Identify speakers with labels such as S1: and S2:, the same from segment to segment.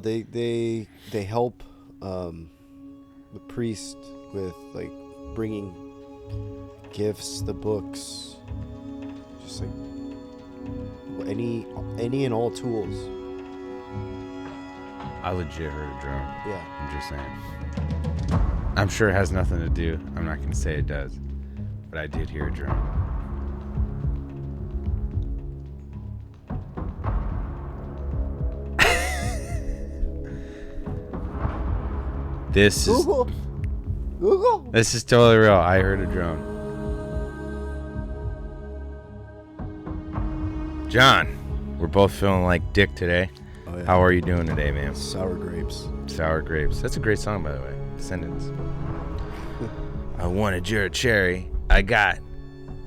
S1: They help the priest with like bringing gifts, the books, just like any and all tools.
S2: I legit heard a drone.
S1: Yeah.
S2: I'm just saying. I'm sure it has nothing to do. I'm not going to say it does, but I did hear a drone. This is
S1: Google.
S2: This is totally real. I heard a drone. John, we're both feeling like dick today.
S1: Oh, yeah.
S2: How are you doing today, man?
S1: Sour grapes.
S2: Sour grapes. That's a great song, by the way. Descendants. I wanted your cherry. I got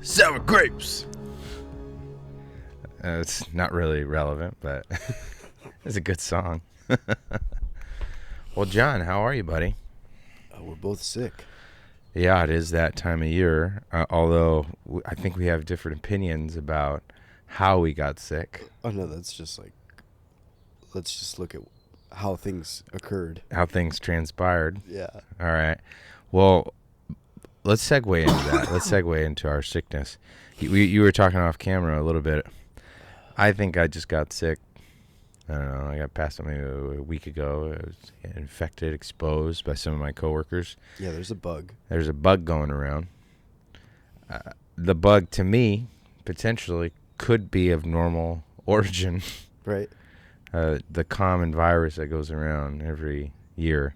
S2: sour grapes. It's not really relevant, but it's a good song. Well, John, how are you, buddy?
S1: We're both sick.
S2: Yeah, it is that time of year. Although I think we have different opinions about how we got sick.
S1: Oh no, that's just like, let's just look at how things occurred.
S2: How things transpired.
S1: Yeah.
S2: All right. Well, let's segue into that. Let's segue into our sickness. You were talking off camera a little bit. I think I just got sick. I don't know. I got passed maybe a week ago. I was infected, exposed by some of my coworkers.
S1: Yeah, there's a bug.
S2: There's a bug going around. The bug, to me, potentially could be of normal origin.
S1: Right.
S2: The common virus that goes around every year.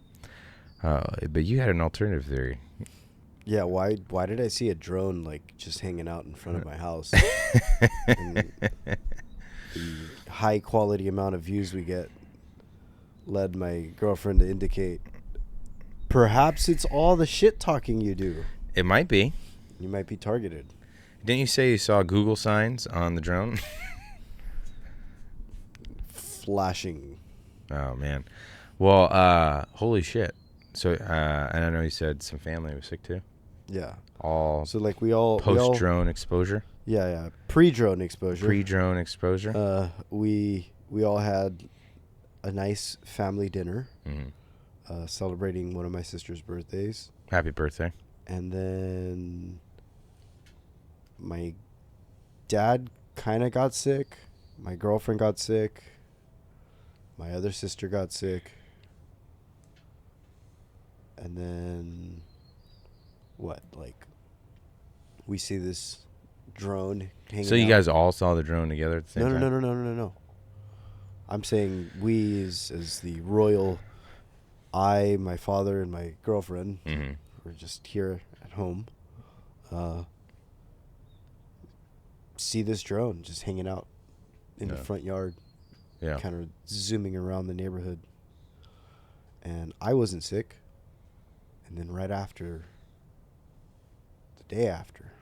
S2: But you had an alternative theory.
S1: Yeah, why did I see a drone like just hanging out in front of my house? And the high quality amount of views we get led my girlfriend to indicate perhaps it's all the shit talking you do.
S2: It might be.
S1: You might be targeted.
S2: Didn't you say you saw Google signs on the drone?
S1: Flashing.
S2: Oh, man. Well, holy shit. So, and I know you said some family was sick too.
S1: Yeah.
S2: All
S1: So like we all
S2: post-drone exposure?
S1: Yeah. Pre-drone exposure.
S2: Pre-drone exposure?
S1: We all had a nice family dinner,
S2: Mm-hmm.
S1: celebrating one of my sister's birthdays.
S2: Happy birthday.
S1: And then my dad kind of got sick. My girlfriend got sick. My other sister got sick. And then what? Like we see this drone hanging
S2: So you
S1: out.
S2: guys all saw the drone together at the same time?
S1: No. I'm saying we as the royal, my father, and my girlfriend,
S2: Mm-hmm.
S1: we're just here at home, see this drone just hanging out in the front yard, kind of zooming around the neighborhood. And I wasn't sick. And then right after, the day after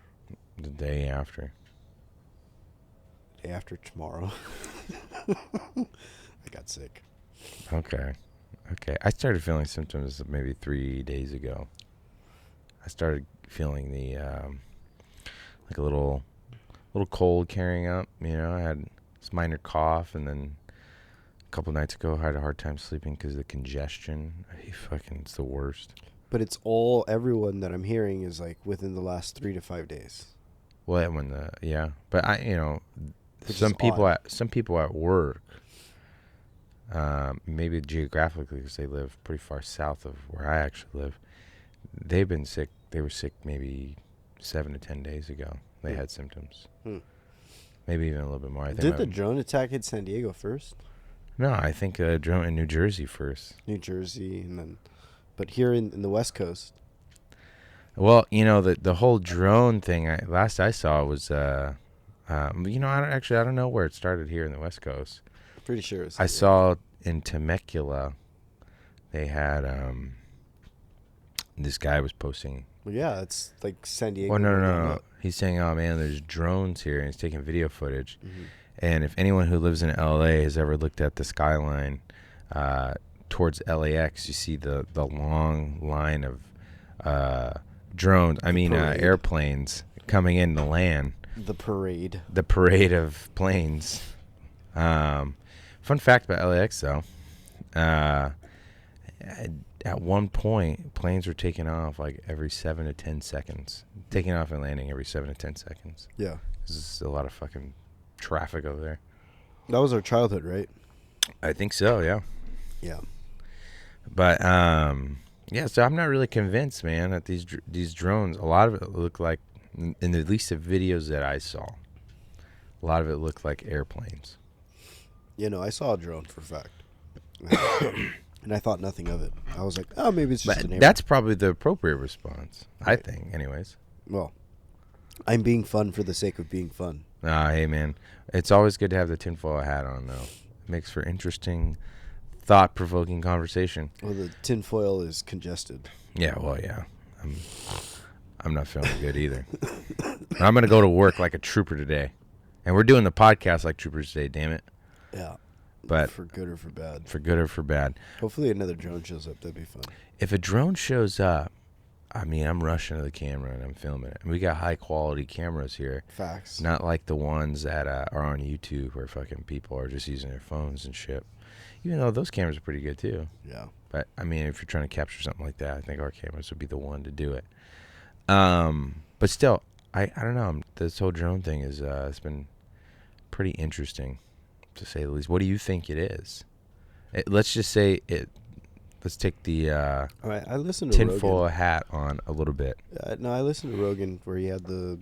S1: tomorrow, I got sick.
S2: Okay. I started feeling symptoms maybe 3 days ago. I started feeling the like a little cold carrying up. You know, I had this minor cough, and then a couple nights ago I had a hard time sleeping because of the congestion. It's the worst.
S1: But it's everyone that I'm hearing is like within the last 3 to 5 days.
S2: Well, but some people at work, maybe geographically because they live pretty far south of where I actually live, they've been sick. They were sick maybe 7 to 10 days ago. They had symptoms. Maybe even a little bit more.
S1: Did the drone attack hit San Diego first?
S2: No, I think a drone in New Jersey first.
S1: New Jersey, and then, but here in the West Coast.
S2: Well, the whole drone thing. Last I saw was, I don't know where it started here in the West Coast.
S1: Pretty sure.
S2: I saw in Temecula, they had this guy was posting.
S1: Well, yeah, it's like San Diego.
S2: Oh no! He's saying, "Oh man, there's drones here," and he's taking video footage.
S1: Mm-hmm.
S2: And if anyone who lives in LA has ever looked at the skyline towards LAX, you see the long line of drones. Airplanes coming in to land.
S1: The parade
S2: of planes. Fun fact about LAX though, At one point, planes were taking off like every 7 to 10 seconds. Taking off and landing every 7 to 10 seconds.
S1: Yeah.
S2: There's a lot of fucking traffic over there.
S1: That was our childhood, right?
S2: I think so, yeah.
S1: Yeah.
S2: But, yeah, so I'm not really convinced, man, that these drones, a lot of it look like, in at least the videos that I saw, a lot of it looked like airplanes.
S1: You know, I saw a drone for a fact. And I thought nothing of it. I was like, oh, maybe it's just an airplane.
S2: That's probably the appropriate response, right. I think, anyways.
S1: Well, I'm being fun for the sake of being fun.
S2: Hey, man. It's always good to have the tinfoil hat on, though. It makes for interesting, thought-provoking conversation.
S1: Well, the tinfoil is congested.
S2: Yeah, well, yeah. I'm not feeling good either. I'm going to go to work like a trooper today. And we're doing the podcast like troopers today, damn it.
S1: Yeah.
S2: But
S1: for good or for bad.
S2: For good or for bad.
S1: Hopefully another drone shows up. That'd be fun.
S2: If a drone shows up, I mean, I'm rushing to the camera and I'm filming it. And we got high-quality cameras here.
S1: Facts.
S2: Not like the ones that are on YouTube where fucking people are just using their phones and shit. Even though those cameras are pretty good, too.
S1: Yeah.
S2: But, I mean, if you're trying to capture something like that, I think our cameras would be the one to do it. But still, I don't know. This whole drone thing is it's been pretty interesting, to say the least. What do you think it is? Let's just say it. Let's take the
S1: all right, I listened to
S2: tinfoil
S1: Rogan.
S2: Hat on a little bit.
S1: No, I listened to Rogan where he had the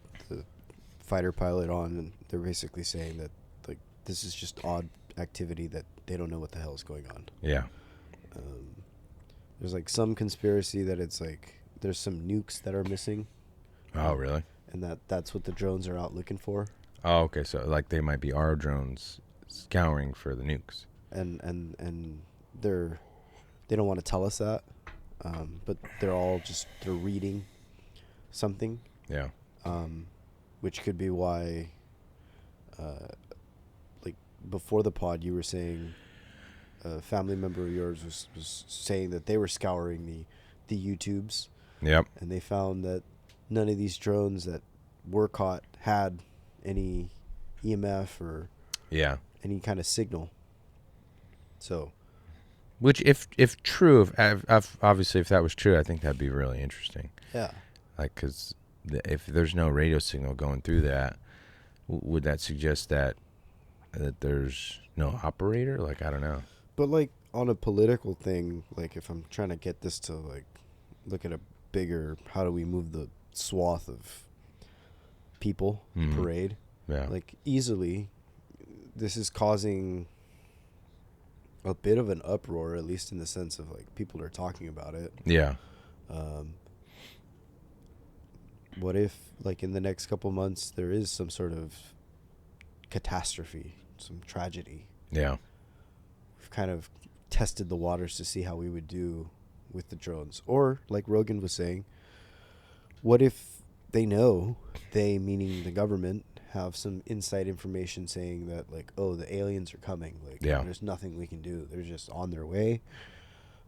S1: fighter pilot on, and they're basically saying that like this is just odd activity that they don't know what the hell is going on.
S2: Yeah.
S1: There's like some conspiracy that it's like there's some nukes that are missing.
S2: Oh, really?
S1: And that's what the drones are out looking for.
S2: Oh, okay. So like they might be our drones scouring for the nukes.
S1: And they don't want to tell us that, but they're reading something.
S2: Yeah.
S1: Which could be why, like before the pod, you were saying a family member of yours was saying that they were scouring the YouTubes.
S2: Yep.
S1: And they found that none of these drones that were caught had any EMF or any kind of signal. So,
S2: which if true, if obviously if that was true, I think that'd be really interesting.
S1: Yeah.
S2: Like, because if there's no radio signal going through that, would that suggest that there's no operator? Like, I don't know.
S1: But like on a political thing, like if I'm trying to get this to like look at a bigger, how do we move the swath of people parade?
S2: Yeah.
S1: Like easily, this is causing a bit of an uproar, at least in the sense of like people are talking about it.
S2: Yeah.
S1: What if like in the next couple months there is some sort of catastrophe, some tragedy?
S2: Yeah.
S1: We've kind of tested the waters to see how we would do with the drones. Or like Rogan was saying, what if they know, they meaning the government, have some inside information saying that like, oh, the aliens are coming. Like, there's nothing we can do. They're just on their way.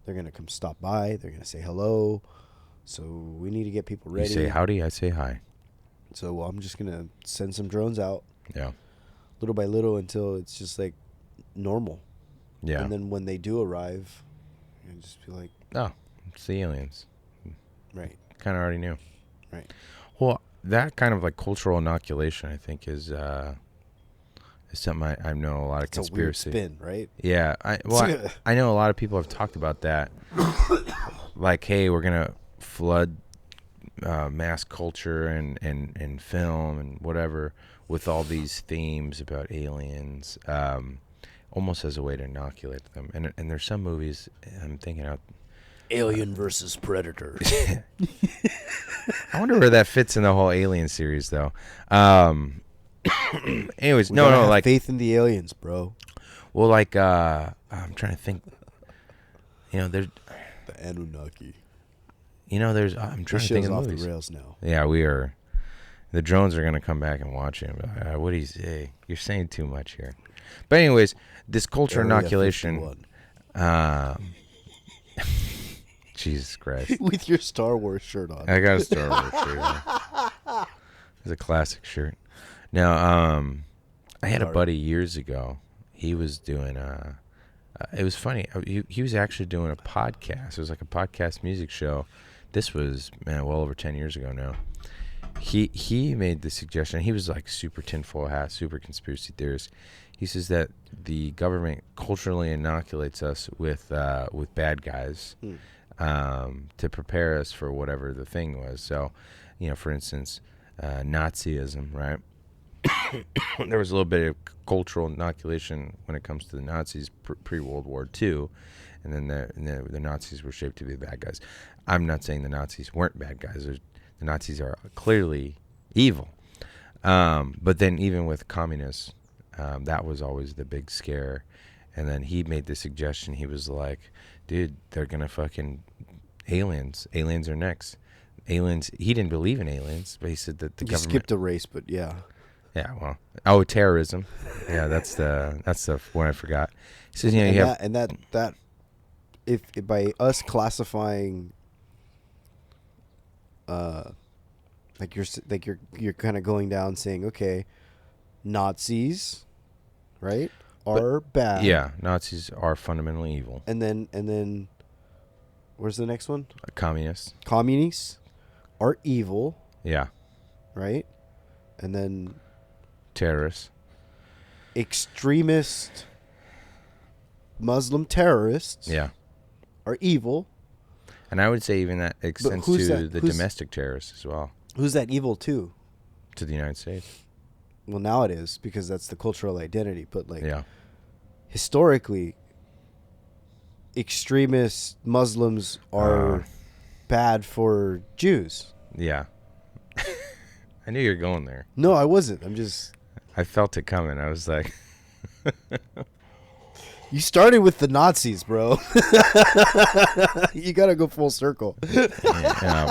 S1: They're going to come stop by. They're going to say hello. So we need to get people ready.
S2: You say howdy, I say hi.
S1: So I'm just going to send some drones out.
S2: Yeah.
S1: Little by little until it's just like normal.
S2: Yeah.
S1: And then when they do arrive, you just be like,
S2: oh, it's the aliens.
S1: Right.
S2: Kind of already knew.
S1: Right.
S2: Well, that kind of like cultural inoculation, I think, is something I know a lot of conspiracy.
S1: It's a weird spin, right?
S2: Yeah. I know a lot of people have talked about that. Like, hey, we're going to flood mass culture and film and whatever with all these themes about aliens, almost as a way to inoculate them. And there's some movies I'm thinking out.
S1: Alien versus Predator.
S2: I wonder where that fits in the whole Alien series, though. Anyways, no,
S1: have
S2: like
S1: faith in the aliens, bro.
S2: Well, like I'm trying to think. You know, there's
S1: the Anunnaki.
S2: You know, there's I'm trying to think of
S1: off
S2: movies.
S1: The rails now.
S2: Yeah, we are. The drones are gonna come back and watch him. What do you say? You're saying too much here. But anyways, this culture inoculation. Jesus Christ.
S1: With your Star Wars shirt on.
S2: I got a Star Wars shirt on. It's a classic shirt. Now, I had a buddy years ago. He was doing It was funny. He was actually doing a podcast. It was like a podcast music show. This was, man, well over 10 years ago now. He made the suggestion. He was like super tinfoil hat, super conspiracy theorist. He says that the government culturally inoculates us with bad guys to prepare us for whatever the thing was. So, for instance, Nazism, right? There was a little bit of cultural inoculation when it comes to the Nazis pre-World War II, and then the Nazis were shaped to be the bad guys. I'm not saying the Nazis weren't bad guys. The Nazis are clearly evil. But then even with communists, that was always the big scare. And then he made the suggestion. He was like, dude, they're going to fucking aliens. Aliens are next. Aliens. He didn't believe in aliens, but he said that the
S1: You
S2: government.
S1: skipped a race, but yeah.
S2: Yeah, well, terrorism. Yeah, that's the one I forgot. He says,
S1: that if by us classifying, you're kind of going down saying, okay, Nazis, right, are bad.
S2: Yeah, Nazis are fundamentally evil.
S1: And then, where's the next one?
S2: Communists.
S1: Communists are evil.
S2: Yeah.
S1: Right, and then.
S2: Terrorists.
S1: Extremist Muslim terrorists are evil.
S2: And I would say even that extends to the domestic terrorists as well.
S1: Who's that evil to?
S2: To the United States.
S1: Well, now it is, because that's the cultural identity. But
S2: historically,
S1: extremist Muslims are bad for Jews.
S2: Yeah. I knew you were going there.
S1: No, I wasn't.
S2: I felt it coming. I was like...
S1: You started with the Nazis, bro. You got to go full circle.
S2: Yeah.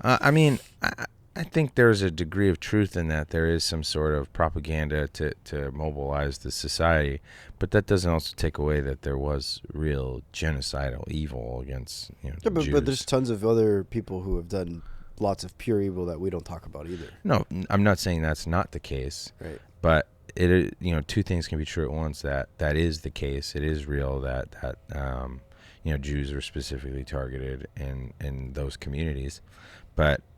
S2: I mean, I think there's a degree of truth in that. There is some sort of propaganda to mobilize the society. But that doesn't also take away that there was real genocidal evil against Jews.
S1: But there's tons of other people who have done lots of pure evil that we don't talk about either.
S2: No, I'm not saying that's not the case.
S1: Right.
S2: But it two things can be true at once. That is the case. It is real that Jews are specifically targeted in those communities.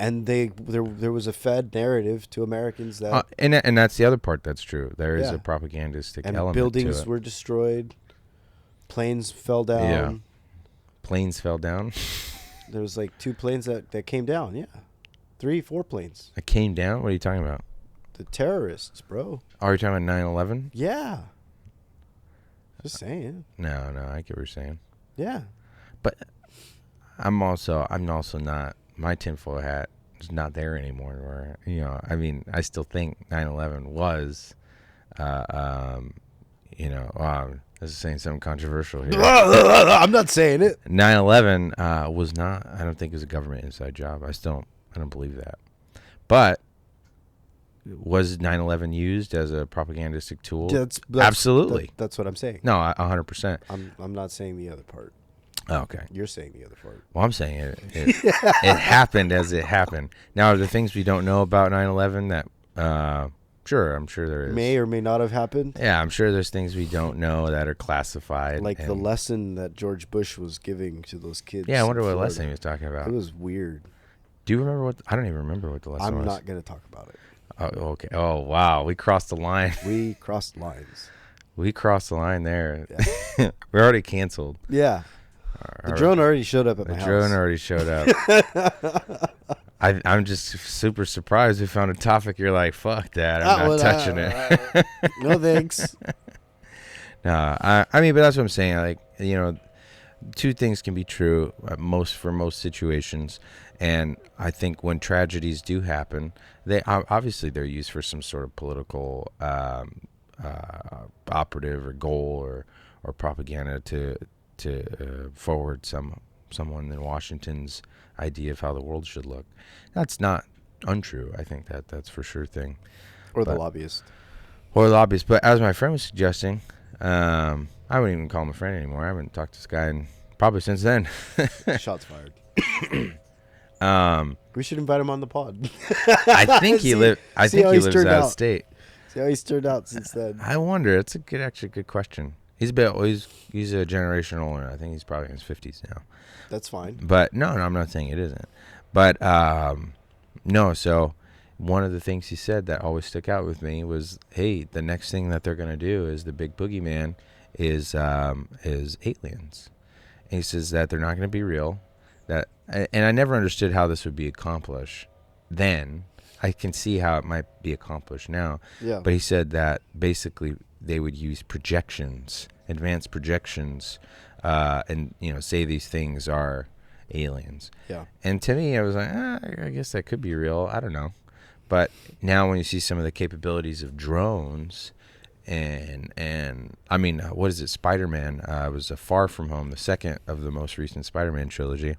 S1: And there was a fed narrative to Americans that
S2: and that's the other part that's true. There is a propagandistic element to it.
S1: And buildings were destroyed. Planes fell down.
S2: Yeah. Planes fell down.
S1: There was like 2 planes that came down. Yeah. 3, 4 planes.
S2: It came down? What are you talking about?
S1: The terrorists, bro.
S2: Oh, are you talking about 9/11?
S1: Yeah. Just saying.
S2: No, I get what you're saying.
S1: Yeah.
S2: But I'm also not, my tinfoil hat is not there anymore. Where, I still think 9/11 was, this is saying something controversial here.
S1: I'm not saying it.
S2: 9/11 was not, I don't think it was a government inside job. I don't believe that. But was 9/11 used as a propagandistic tool?
S1: That's
S2: absolutely.
S1: That's what I'm saying.
S2: No, 100%.
S1: I'm not saying the other part.
S2: Oh, okay.
S1: You're saying the other part.
S2: Well, I'm saying it happened as it happened. Now, are there things we don't know about 9/11 that, sure, I'm sure there is.
S1: May or may not have happened?
S2: Yeah, I'm sure there's things we don't know that are classified.
S1: Like the lesson that George Bush was giving to those kids.
S2: Yeah, I wonder what lesson he was talking about.
S1: It was weird.
S2: Do you remember what? I don't even remember what the lesson was.
S1: I'm not going to talk about it.
S2: Oh, okay. Oh, wow. We crossed the line.
S1: We crossed lines.
S2: We crossed the line there. Yeah. We're already canceled.
S1: Yeah. The drone already showed up at my house.
S2: The drone already showed up. I'm just super surprised we found a topic. You're like, fuck that. I'm not touching it.
S1: No thanks.
S2: No, I mean, but that's what I'm saying. Like, 2 things can be true for most situations. And I think when tragedies do happen, they're used for some sort of political operative or goal or propaganda to forward someone in Washington's idea of how the world should look. That's not untrue. I think that's for sure thing.
S1: Or the lobbyist.
S2: But as my friend was suggesting, I wouldn't even call him a friend anymore. I haven't talked to this guy probably since then.
S1: Shots fired. We should invite him on the pod.
S2: I think he lives out of state.
S1: See how he's turned out since then.
S2: I wonder. It's actually a good question. He's a generation older. I think he's probably in his 50s now.
S1: That's fine.
S2: But no, I'm not saying it isn't. But no. So one of the things he said that always stuck out with me was, "Hey, the next thing that they're gonna do is the big boogeyman is aliens." And he says that they're not gonna be real. And I never understood how this would be accomplished then. I can see how it might be accomplished now.
S1: Yeah.
S2: But he said that basically they would use projections, advanced projections, and say these things are aliens.
S1: Yeah.
S2: And to me, I was like, I guess that could be real. I don't know. But now when you see some of the capabilities of drones, and I mean, what is it? Spider-Man was a Far From Home, the second of the most recent Spider-Man trilogy.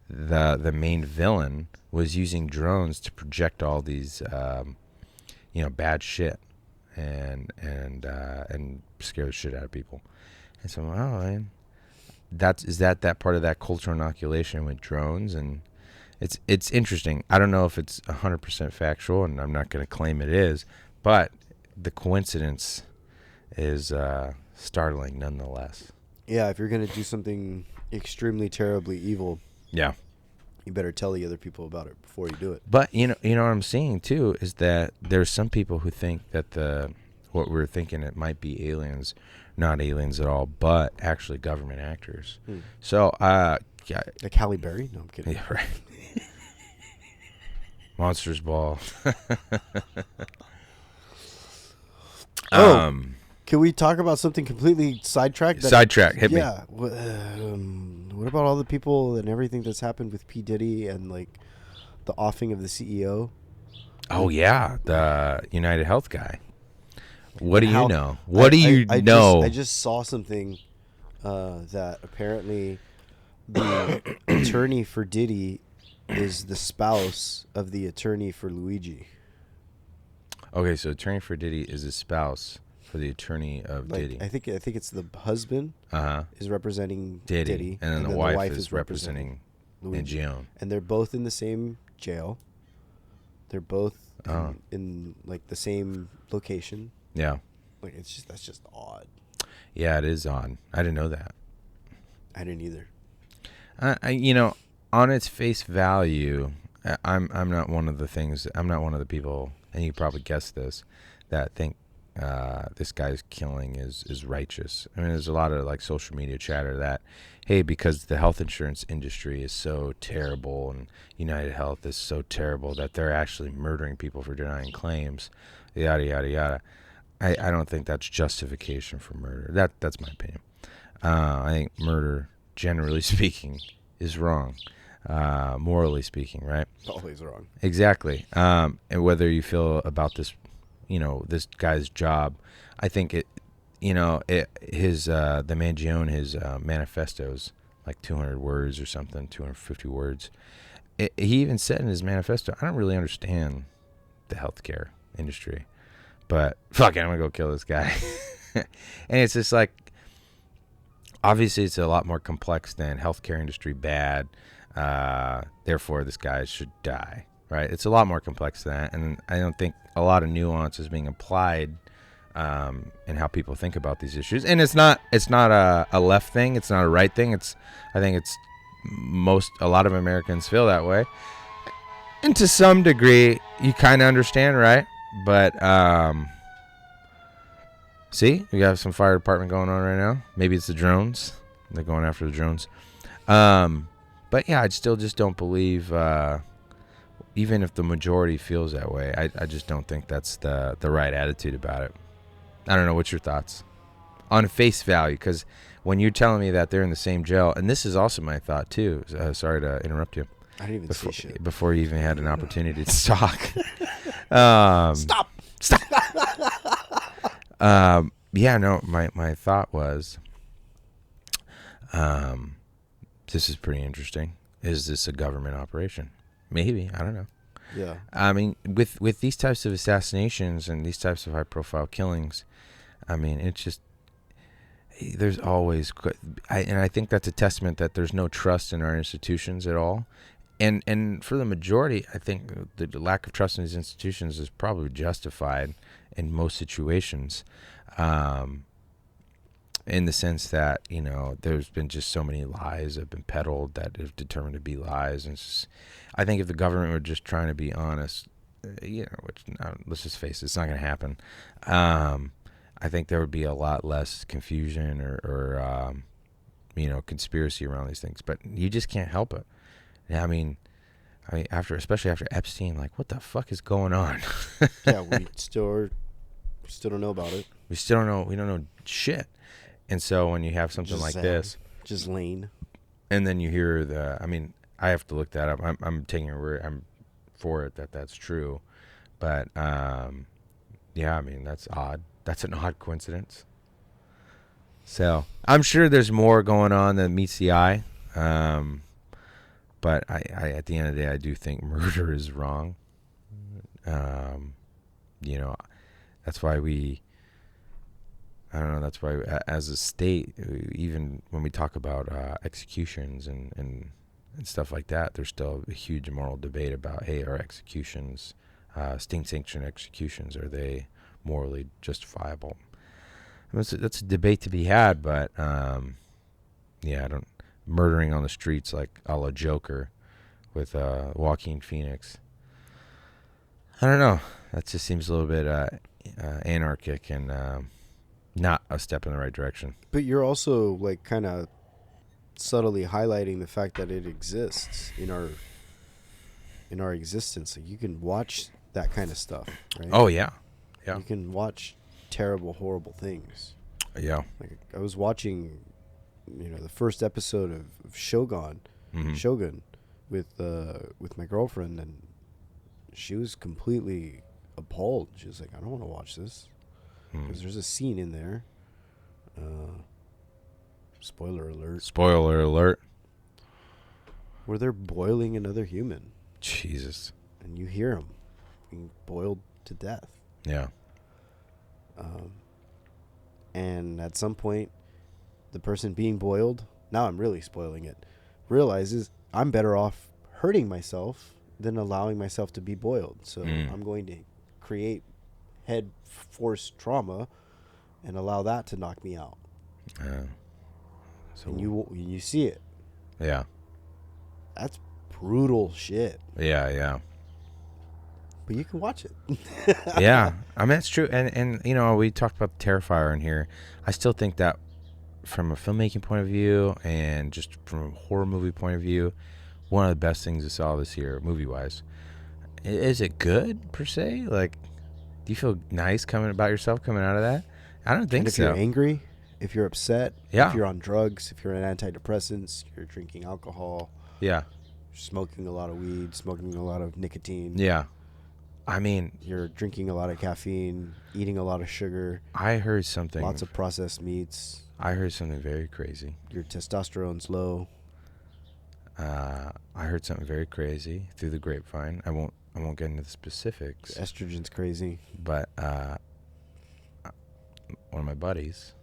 S2: The main villain was using drones to project all these bad shit and scare the shit out of people. And so I'm like, oh man, is that part of that cultural inoculation with drones? And it's interesting. I don't know if it's 100% factual, and I'm not going to claim it is, but the coincidence is startling nonetheless.
S1: Yeah, if you're going to do something extremely terribly evil,
S2: yeah,
S1: you better tell the other people about it before you do it.
S2: But you know what I'm seeing too is that there's some people who think that what we're thinking it might be aliens, not aliens at all, but actually government actors. So yeah,
S1: like Halle Berry? No, I'm kidding.
S2: Yeah, right. Monsters Ball.
S1: Can we talk about something completely sidetracked?
S2: Sidetrack, hit me.
S1: Yeah. What about all the people and everything that's happened with P. Diddy and like the offing of the CEO?
S2: Oh yeah, the United Health guy. What do you know? What do you know?
S1: I just saw something that apparently the attorney for Diddy is the spouse of the attorney for Luigi.
S2: Okay, so attorney for Diddy is a spouse for the attorney of Diddy.
S1: I think it's the husband is representing Diddy,
S2: and then the wife is representing Mangione.
S1: And they're both in the same jail. They're both in like the same location.
S2: Yeah.
S1: Like that's just odd.
S2: Yeah, it is odd. I didn't know that.
S1: I didn't either.
S2: On its face value, I'm not one of the people, and you probably guessed this, that think this guy's killing is righteous. I mean, there's a lot of like social media chatter that, hey, because the health insurance industry is so terrible and United Health is so terrible that they're actually murdering people for denying claims, yada yada yada. I don't think that's justification for murder. That's my opinion. I think murder, generally speaking, is wrong. Morally speaking, right?
S1: Always wrong.
S2: Exactly. And whether you feel about this, this guy's job, I think the Mangione, his manifesto's like 200 words or something, 250 words. He even said in his manifesto, I don't really understand the healthcare industry, but fuck it, I'm gonna go kill this guy. And it's just like, obviously it's a lot more complex than healthcare industry bad. Therefore this guy should die, right? It's a lot more complex than that, and I don't think a lot of nuance is being applied in how people think about these issues. And it's not a left thing, it's not a right thing. I think a lot of Americans feel that way, and to some degree you kind of understand, right? But see, we got some fire department going on right now. Maybe it's the drones, they're going after the drones. But yeah, I still just don't believe, even if the majority feels that way, I just don't think that's the right attitude about it. I don't know. What's your thoughts on face value? Because when you're telling me that they're in the same jail, and this is also my thought too. Sorry to interrupt you.
S1: I didn't even see shit.
S2: Before you even had an opportunity to talk.
S1: Stop.
S2: Yeah, no, my thought was, this is pretty interesting. Is this a government operation? Maybe. I don't know.
S1: Yeah.
S2: I mean, with these types of assassinations and these types of high-profile killings, I mean, it's just, there's always, and I think that's a testament that there's no trust in our institutions at all. And for the majority, I think the lack of trust in these institutions is probably justified in most situations, in the sense that, there's been just so many lies that have been peddled that have determined to be lies. And I think if the government were just trying to be honest, which let's just face it, it's not going to happen. I think there would be a lot less confusion or conspiracy around these things. But you just can't help it. I mean, especially after Epstein, like, what the fuck is going on?
S1: Yeah, we still don't know about it.
S2: We still don't know. We don't know shit. And so when you have something like this,
S1: just Lane, and
S2: then you hear I have to look that up. I'm taking your word. I'm for it that's true. But that's odd. That's an odd coincidence. So I'm sure there's more going on than meets the eye. But I at the end of the day, I do think murder is wrong. That's why that's why as a state, even when we talk about executions and stuff like that, there's still a huge moral debate about, hey, are executions, state-sanctioned executions, are they morally justifiable? That's a debate to be had, but murdering on the streets like a la Joker with Joaquin Phoenix. I don't know. That just seems a little bit anarchic and not a step in the right direction.
S1: But you're also like kind of subtly highlighting the fact that it exists in our existence. Like, you can watch that kind of stuff, right?
S2: Oh yeah.
S1: You can watch terrible, horrible things.
S2: Yeah.
S1: Like, I was watching, the first episode of Shogun, with my girlfriend, and she was completely appalled. She was like, I don't want to watch this because there's a scene in there. Spoiler alert. Where they're boiling another human.
S2: Jesus.
S1: And you hear them being boiled to death.
S2: Yeah.
S1: And at some point, the person being boiled, now I'm really spoiling it, realizes I'm better off hurting myself than allowing myself to be boiled. So I'm going to create head force trauma and allow that to knock me out. So and you see it.
S2: Yeah.
S1: That's brutal shit.
S2: Yeah.
S1: But you can watch it.
S2: Yeah. I mean, that's true. And we talked about the Terrifier in here. I still think that from a filmmaking point of view and just from a horror movie point of view, one of the best things I saw this year, movie-wise. Is it good, per se? Like, do you feel nice about yourself coming out of that? I don't think so.
S1: If you're angry, if you're upset,
S2: yeah.
S1: If you're on drugs, if you're on antidepressants, you're drinking alcohol.
S2: Yeah.
S1: Smoking a lot of weed, smoking a lot of nicotine.
S2: Yeah. I mean,
S1: you're drinking a lot of caffeine, eating a lot of sugar.
S2: I heard something.
S1: Lots of processed meats.
S2: I heard something very crazy.
S1: Your testosterone's low.
S2: I heard something very crazy through the grapevine. I won't get into the specifics.
S1: Estrogen's crazy.
S2: But one of my buddies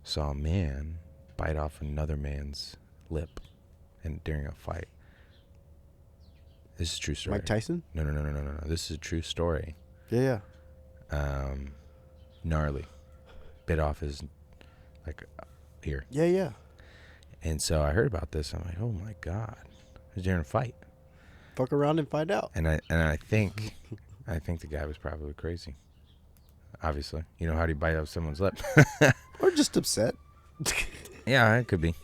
S2: saw a man bite off another man's lip during a fight. This is a true story.
S1: Mike Tyson?
S2: No. This is a true story.
S1: Yeah.
S2: Gnarly. Bit off his ear.
S1: Yeah.
S2: And so I heard about this. I'm like, oh my God. It was during a fight.
S1: Fuck around and find out.
S2: And I think the guy was probably crazy. Obviously. How do you bite off someone's lip?
S1: Or just upset.
S2: Yeah, it could be.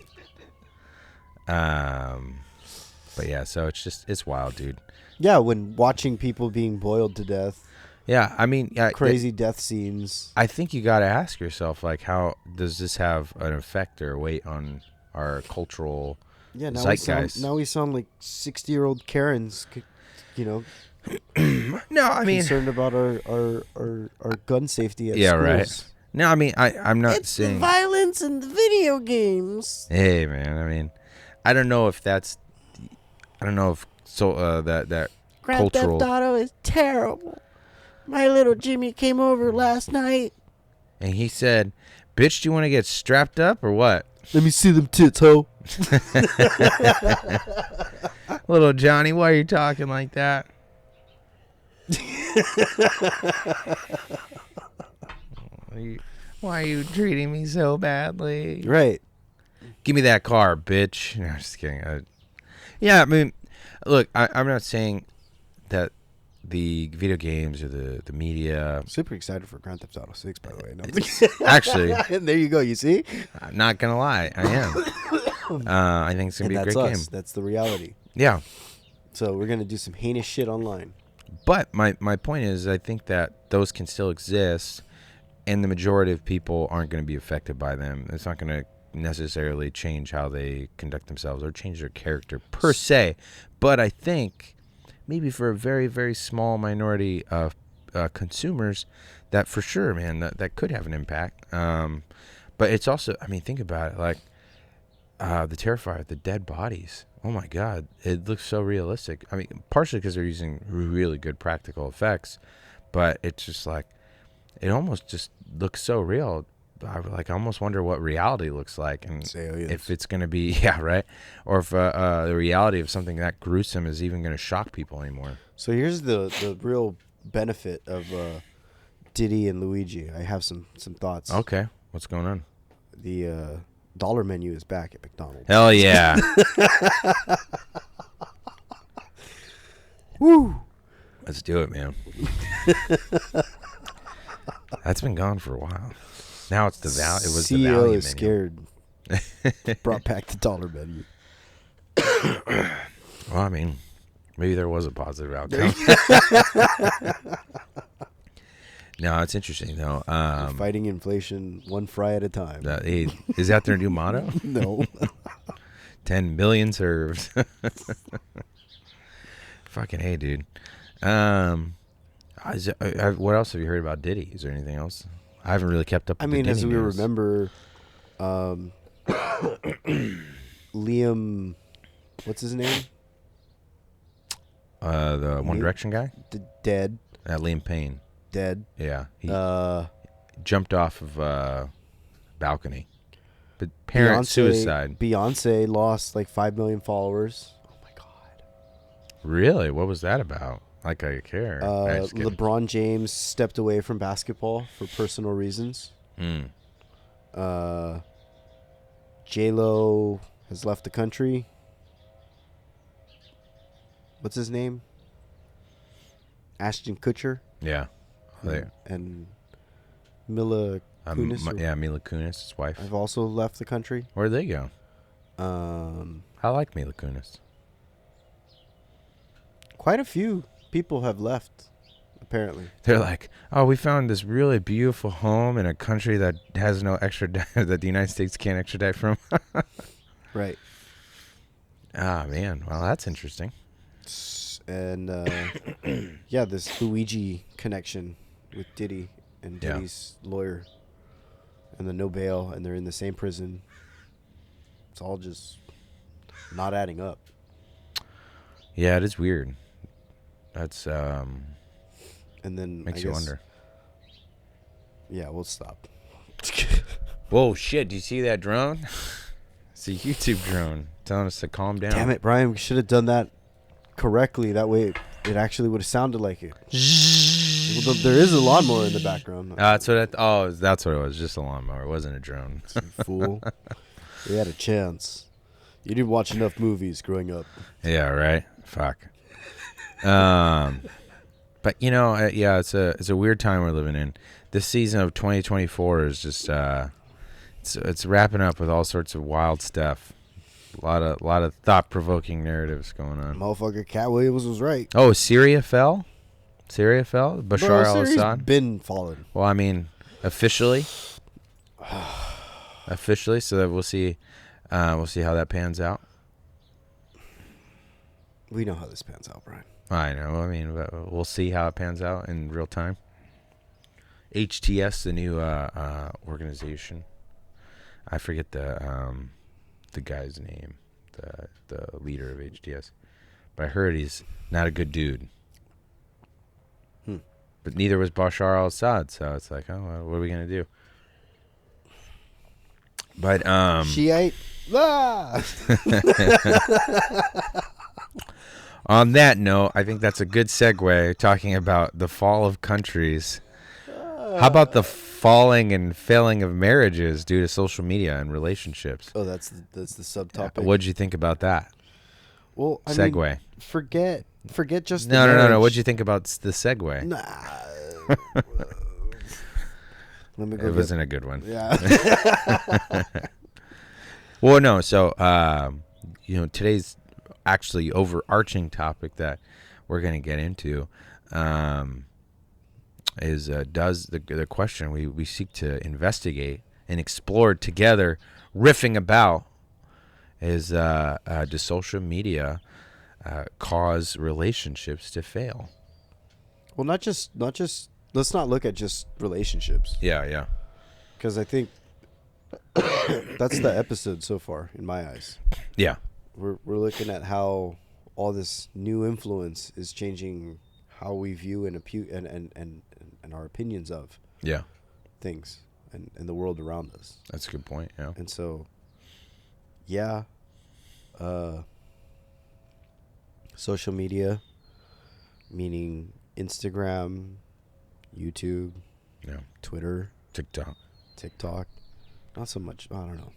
S2: But yeah, so it's wild, dude.
S1: Yeah, when watching people being boiled to death.
S2: Yeah, I mean,
S1: crazy death scenes.
S2: I think you got to ask yourself, how does this have an effect or weight on our cultural zeitgeist?
S1: Now we sound like 60-year-old Karens,
S2: No, I mean,
S1: concerned about our gun safety at schools.
S2: Yeah, right. No, I mean, I'm not saying
S1: the violence in the video games.
S2: Hey, man, I mean, I don't know if that
S1: Grand
S2: cultural
S1: Theft Auto is terrible. My little Jimmy came over last night.
S2: And he said, bitch, do you want to get strapped up or what?
S1: Let me see them tits, ho.
S2: Little Johnny, why are you talking like that? Why are you treating me so badly?
S1: Right.
S2: Give me that car, bitch. No, just kidding. Yeah, I mean, look, I'm not saying that the video games or the media.
S1: Super excited for Grand Theft Auto 6, by the way. No.
S2: Actually,
S1: there you go. You see?
S2: I'm not going to lie. I am. I think it's going to be a great game.
S1: That's the reality.
S2: Yeah.
S1: So we're going to do some heinous shit online.
S2: But my point is, I think that those can still exist, and the majority of people aren't going to be affected by them. It's not going to necessarily change how they conduct themselves or change their character per se. But I think maybe for a very, very small minority of consumers, that for sure, man, that could have an impact. But it's also, I mean, think about it, like the Terrifier, the dead bodies. Oh my God, it looks so realistic. I mean, partially because they're using really good practical effects, but it's just like, it almost just looks so real. I almost wonder what reality looks like, and if it's going to be, yeah, right, or if the reality of something that gruesome is even going to shock people anymore.
S1: So here's the real benefit of Diddy and Luigi. I have some thoughts.
S2: Okay, what's going on?
S1: The dollar menu is back at McDonald's.
S2: Hell yeah!
S1: Woo!
S2: Let's do it, man. That's been gone for a while. Now it's the value. It was the
S1: CEO
S2: value
S1: is
S2: menu.
S1: Scared. Brought back the dollar menu.
S2: Well, I mean, maybe there was a positive outcome. No, it's interesting though.
S1: Fighting inflation one fry at a time.
S2: Is that their new motto?
S1: No.
S2: 10 million served. Fucking hey, dude. What else have you heard about Diddy? Is there anything else? I haven't really kept up with the Diddy
S1: as we
S2: news.
S1: remember, Liam, what's his name?
S2: The One Direction guy?
S1: Dead.
S2: Liam Payne.
S1: Dead.
S2: Yeah. He jumped off of a balcony. But parent suicide.
S1: Beyonce lost like 5 million followers. Oh my God.
S2: Really? What was that about? Like I care.
S1: LeBron James stepped away from basketball for personal reasons. J-Lo has left the country. What's his name? Ashton Kutcher.
S2: Yeah.
S1: And Mila Kunis.
S2: Mila Kunis, his wife.
S1: I've also left the country.
S2: Where'd they go? I like Mila Kunis.
S1: Quite a few people have left, apparently.
S2: They're like, oh, we found this really beautiful home in a country that has no extradite, that the United States can't extradite from.
S1: Right.
S2: Ah, man. Well, that's interesting.
S1: And, yeah, this Luigi connection with Diddy and Diddy's lawyer. And the no bail, and they're in the same prison. It's all just not adding up.
S2: Yeah, it is weird. That's
S1: and then
S2: makes you wonder.
S1: Yeah, we'll stop.
S2: Whoa, shit! Do you see that drone? It's a YouTube drone telling us to calm down.
S1: Damn it, Brian! We should have done that correctly. That way, it actually would have sounded like it. Well, there is a lawnmower in the background.
S2: That's what that's what it was. Just a lawnmower. It wasn't a drone.
S1: Fool. We had a chance. You didn't watch enough movies growing up.
S2: Yeah, right. Fuck. But yeah, it's a weird time we're living in. This season of 2024 is just it's wrapping up with all sorts of wild stuff. A lot of thought-provoking narratives going on.
S1: Motherfucker, Cat Williams was right.
S2: Oh, Syria fell. Bashar al-Assad
S1: been fallen.
S2: Well, I mean, officially. So that we'll see how that pans out.
S1: We know how this pans out, Brian.
S2: I know. I mean, we'll see how it pans out in real time. HTS, the new organization. I forget the guy's name, the leader of HTS, but I heard he's not a good dude. But neither was Bashar al-Assad, so it's like, oh, well, what are we gonna do? But
S1: Shiite Ah!
S2: On that note, I think that's a good segue talking about the fall of countries. How about the falling and failing of marriages due to social media and relationships?
S1: Oh, that's the subtopic.
S2: What'd you think about that?
S1: Well, I
S2: Segue.
S1: mean, forget just the
S2: No.
S1: marriage.
S2: What'd you think about the segue?
S1: Nah. Let me go.
S2: It wasn't a good one.
S1: Yeah.
S2: Well, no. So, today's actually overarching topic that we're going to get into is does the question we seek to investigate and explore together, riffing about, is does social media cause relationships to fail?
S1: Well, not just. Let's not look at just relationships.
S2: Yeah.
S1: Because I think that's the episode so far, in my eyes.
S2: Yeah.
S1: We're looking at how all this new influence is changing how we view and our opinions of things and the world around us.
S2: That's a good point. Yeah.
S1: And so, yeah, social media, meaning Instagram, YouTube, Twitter, TikTok, not so much. I don't know.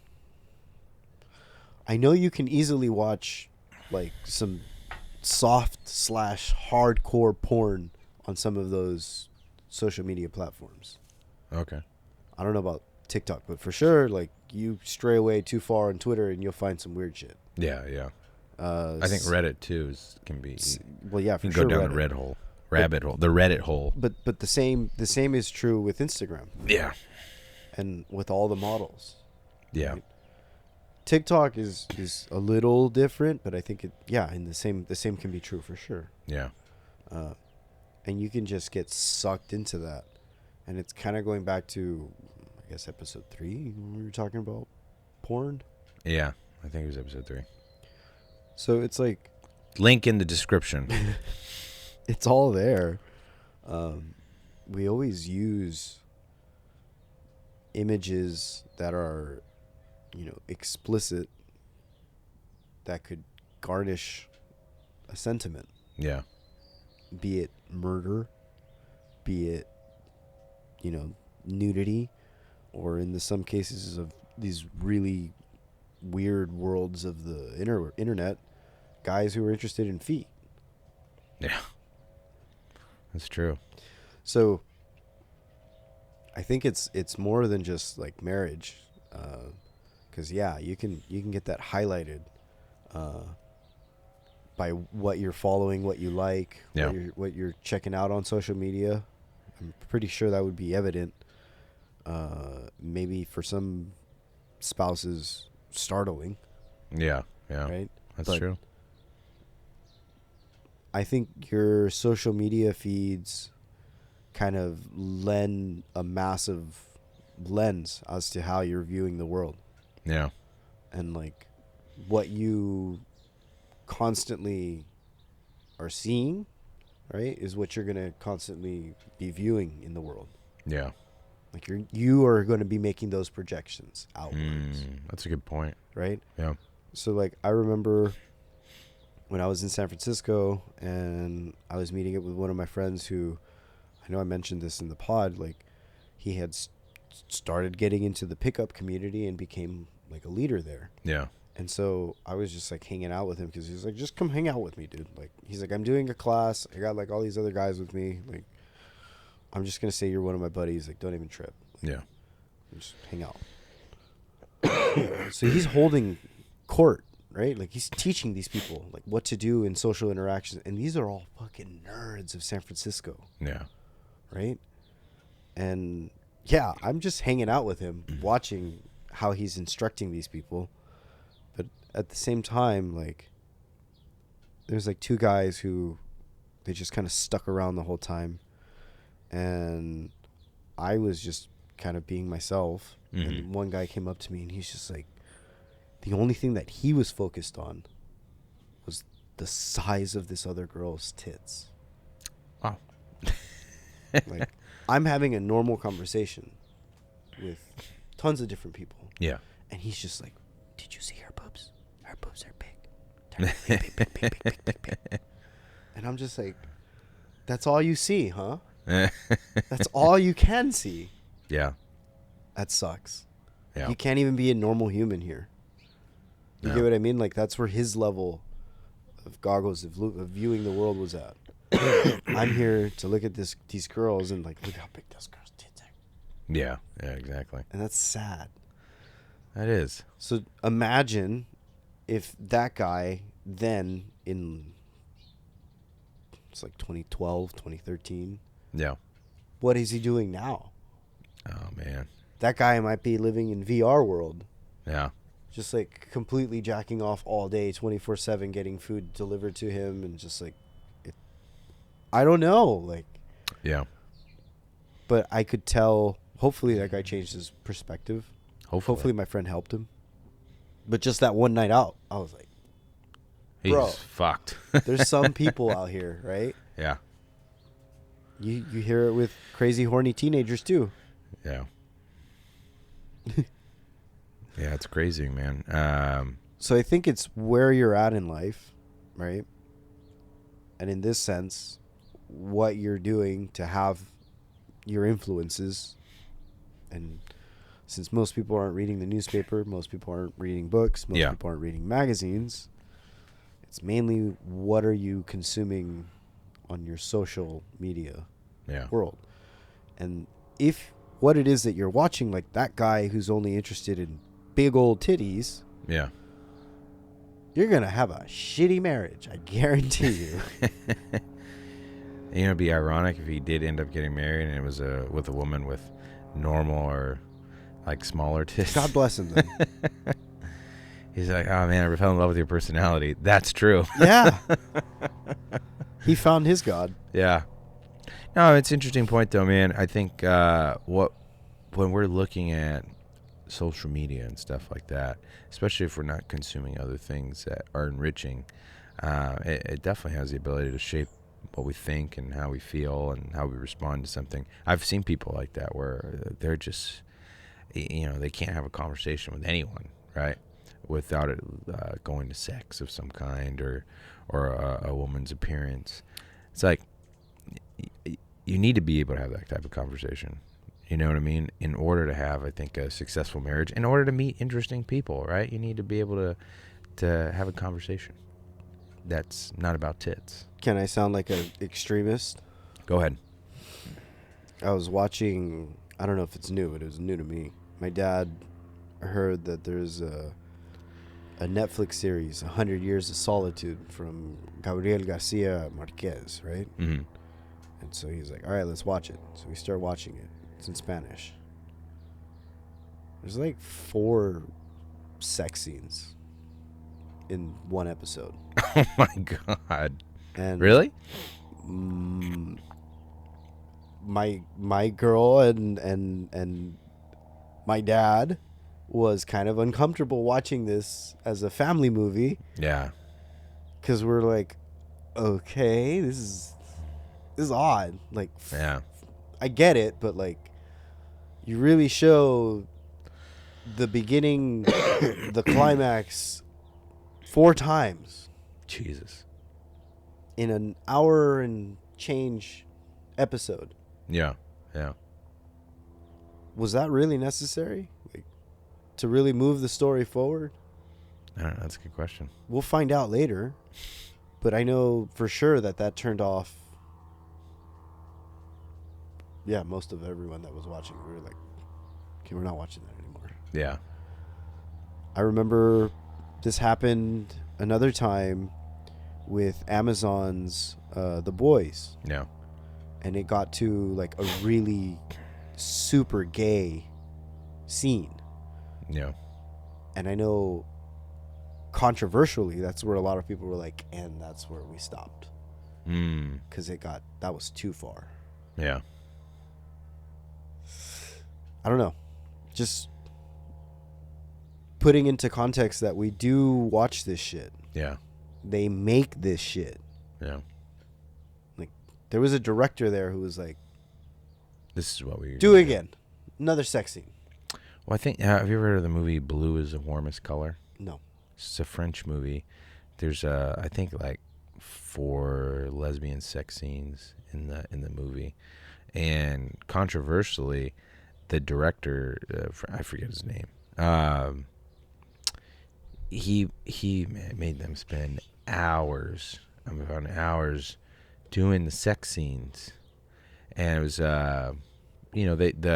S1: I know you can easily watch like some soft / hardcore porn on some of those social media platforms.
S2: Okay.
S1: I don't know about TikTok, but for sure, like you stray away too far on Twitter and you'll find some weird shit.
S2: Yeah. I think Reddit too can be.
S1: Well, yeah, for
S2: you can
S1: sure.
S2: go down
S1: Reddit.
S2: the Reddit hole.
S1: But the same is true with Instagram.
S2: Yeah.
S1: And with all the models.
S2: Yeah.
S1: Right? TikTok is a little different, but I think and the same can be true for sure.
S2: Yeah.
S1: And you can just get sucked into that. And it's kind of going back to, I guess, episode 3 when we were talking about porn.
S2: Yeah. I think it was episode 3.
S1: So it's like...
S2: Link in the description.
S1: It's all there. We always use images that are, explicit, that could garnish a sentiment.
S2: Yeah.
S1: Be it murder, be it, nudity, or in some cases of these really weird worlds of the internet, guys who are interested in feet.
S2: Yeah. That's true.
S1: So I think it's more than just like marriage, because you can get that highlighted by what you're following, what you like, what you're checking out on social media. I'm pretty sure that would be evident. Maybe for some spouses, startling.
S2: Yeah.
S1: Right.
S2: That's true.
S1: I think your social media feeds kind of lend a massive lens as to how you're viewing the world.
S2: Yeah.
S1: And like what you constantly are seeing, right, is what you're going to constantly be viewing in the world.
S2: Yeah.
S1: Like you are going to be making those projections outwards.
S2: That's a good point.
S1: Right?
S2: Yeah.
S1: So like I remember when I was in San Francisco and I was meeting up with one of my friends who, I know I mentioned this in the pod, like he had started getting into the pickup community and became like a leader there.
S2: Yeah.
S1: And so I was just like hanging out with him because he was like, just come hang out with me, dude. Like, he's like, I'm doing a class. I got like all these other guys with me. Like, I'm just going to say you're one of my buddies. Like, don't even trip. Like,
S2: yeah.
S1: Just hang out. So he's holding court, right? Like he's teaching these people like what to do in social interactions. And these are all fucking nerds of San Francisco.
S2: Yeah.
S1: Right? And yeah, I'm just hanging out with him, watching how he's instructing these people. But at the same time, like, there's like 2 guys who they just kind of stuck around the whole time. And I was just kind of being myself. Mm-hmm. And one guy came up to me and he's just like, the only thing that he was focused on was the size of this other girl's tits.
S2: Wow.
S1: Like, I'm having a normal conversation with tons of different people.
S2: Yeah.
S1: And he's just like did you see her boobs? Her boobs are big. They're big, big, big, big, big, big, big. And I'm just like, that's all you see, huh? That's all you can see.
S2: Yeah.
S1: That sucks.
S2: Yeah.
S1: You can't even be a normal human here. You get what I mean? Like, that's where his level of goggles of viewing the world was at. I'm here to look at these girls and, like, look how big those girls' tits are.
S2: Yeah. Yeah, exactly.
S1: And that's sad.
S2: That is.
S1: So imagine if that guy then it's like 2012, 2013.
S2: Yeah.
S1: What is he doing now?
S2: Oh, man.
S1: That guy might be living in VR world.
S2: Yeah.
S1: Just like completely jacking off all day, 24/7, getting food delivered to him, and just like, I don't know, like.
S2: Yeah.
S1: But I could tell. Hopefully, that guy changed his perspective.
S2: Hopefully
S1: my friend helped him. But just that one night out, I was like, bro,
S2: he's fucked.
S1: there's some people out here, right?
S2: Yeah.
S1: You hear it with crazy horny teenagers too.
S2: Yeah. Yeah, it's crazy, man.
S1: So I think it's where you're at in life, right? And in this sense, what you're doing to have your influences. And since most people aren't reading the newspaper, most people aren't reading books, most people aren't reading magazines, it's mainly what are you consuming on your social media world. And if what it is that you're watching, like that guy who's only interested in big old titties, you're gonna have a shitty marriage, I guarantee you.
S2: You know, it'd be ironic if he did end up getting married and it was with a woman with normal or like smaller tits.
S1: God bless him then.
S2: He's like, oh man, I fell in love with your personality. That's true.
S1: Yeah. He found his God.
S2: Yeah. No, it's an interesting point though, man. I think when we're looking at social media and stuff like that, especially if we're not consuming other things that are enriching, it definitely has the ability to shape what we think and how we feel and how we respond to something. I've seen people like that where they're just, they can't have a conversation with anyone, right, without it going to sex of some kind or a woman's appearance. It's like you need to be able to have that type of conversation. You know what I mean? In order to have, I think, a successful marriage, in order to meet interesting people, right? You need to be able to have a conversation that's not about tits.
S1: Can I sound like an extremist?
S2: Go ahead.
S1: I was watching, I don't know if it's new, but it was new to me. My dad heard that there's a Netflix series, 100 Years of Solitude, from Gabriel Garcia Marquez, right?
S2: Mm-hmm.
S1: And so he's like, all right, let's watch it. So we start watching it. It's in Spanish. There's like 4 sex scenes in one episode.
S2: Oh my God.
S1: And
S2: really?
S1: My girl and my dad was kind of uncomfortable watching this as a family movie.
S2: Yeah.
S1: Because we're like, okay, this is odd. Like,
S2: yeah,
S1: I get it, but like, you really show the beginning, the climax 4 times.
S2: Jesus.
S1: In an hour and change episode.
S2: Yeah. Yeah.
S1: Was that really necessary? Like, to really move the story forward?
S2: I don't know. That's a good question.
S1: We'll find out later. But I know for sure that turned off. Yeah, most of everyone that was watching. We were like, okay, we're not watching that anymore.
S2: Yeah.
S1: I remember this happened another time with Amazon's The Boys.
S2: Yeah.
S1: And it got to like a really super gay scene.
S2: Yeah.
S1: And I know controversially, that's where a lot of people were like, and that's where we stopped. Because that was too far.
S2: Yeah.
S1: I don't know. Just putting into context that we do watch this shit.
S2: Yeah.
S1: They make this shit.
S2: Yeah.
S1: Like, there was a director there who was like,
S2: this is what we
S1: do again. Another sex scene.
S2: Well, I think, have you ever heard of the movie Blue is the Warmest Color?
S1: No.
S2: It's a French movie. There's I think like 4 lesbian sex scenes in the movie, and controversially, the director, I forget his name. He made them spend hours upon hours doing the sex scenes, and it was the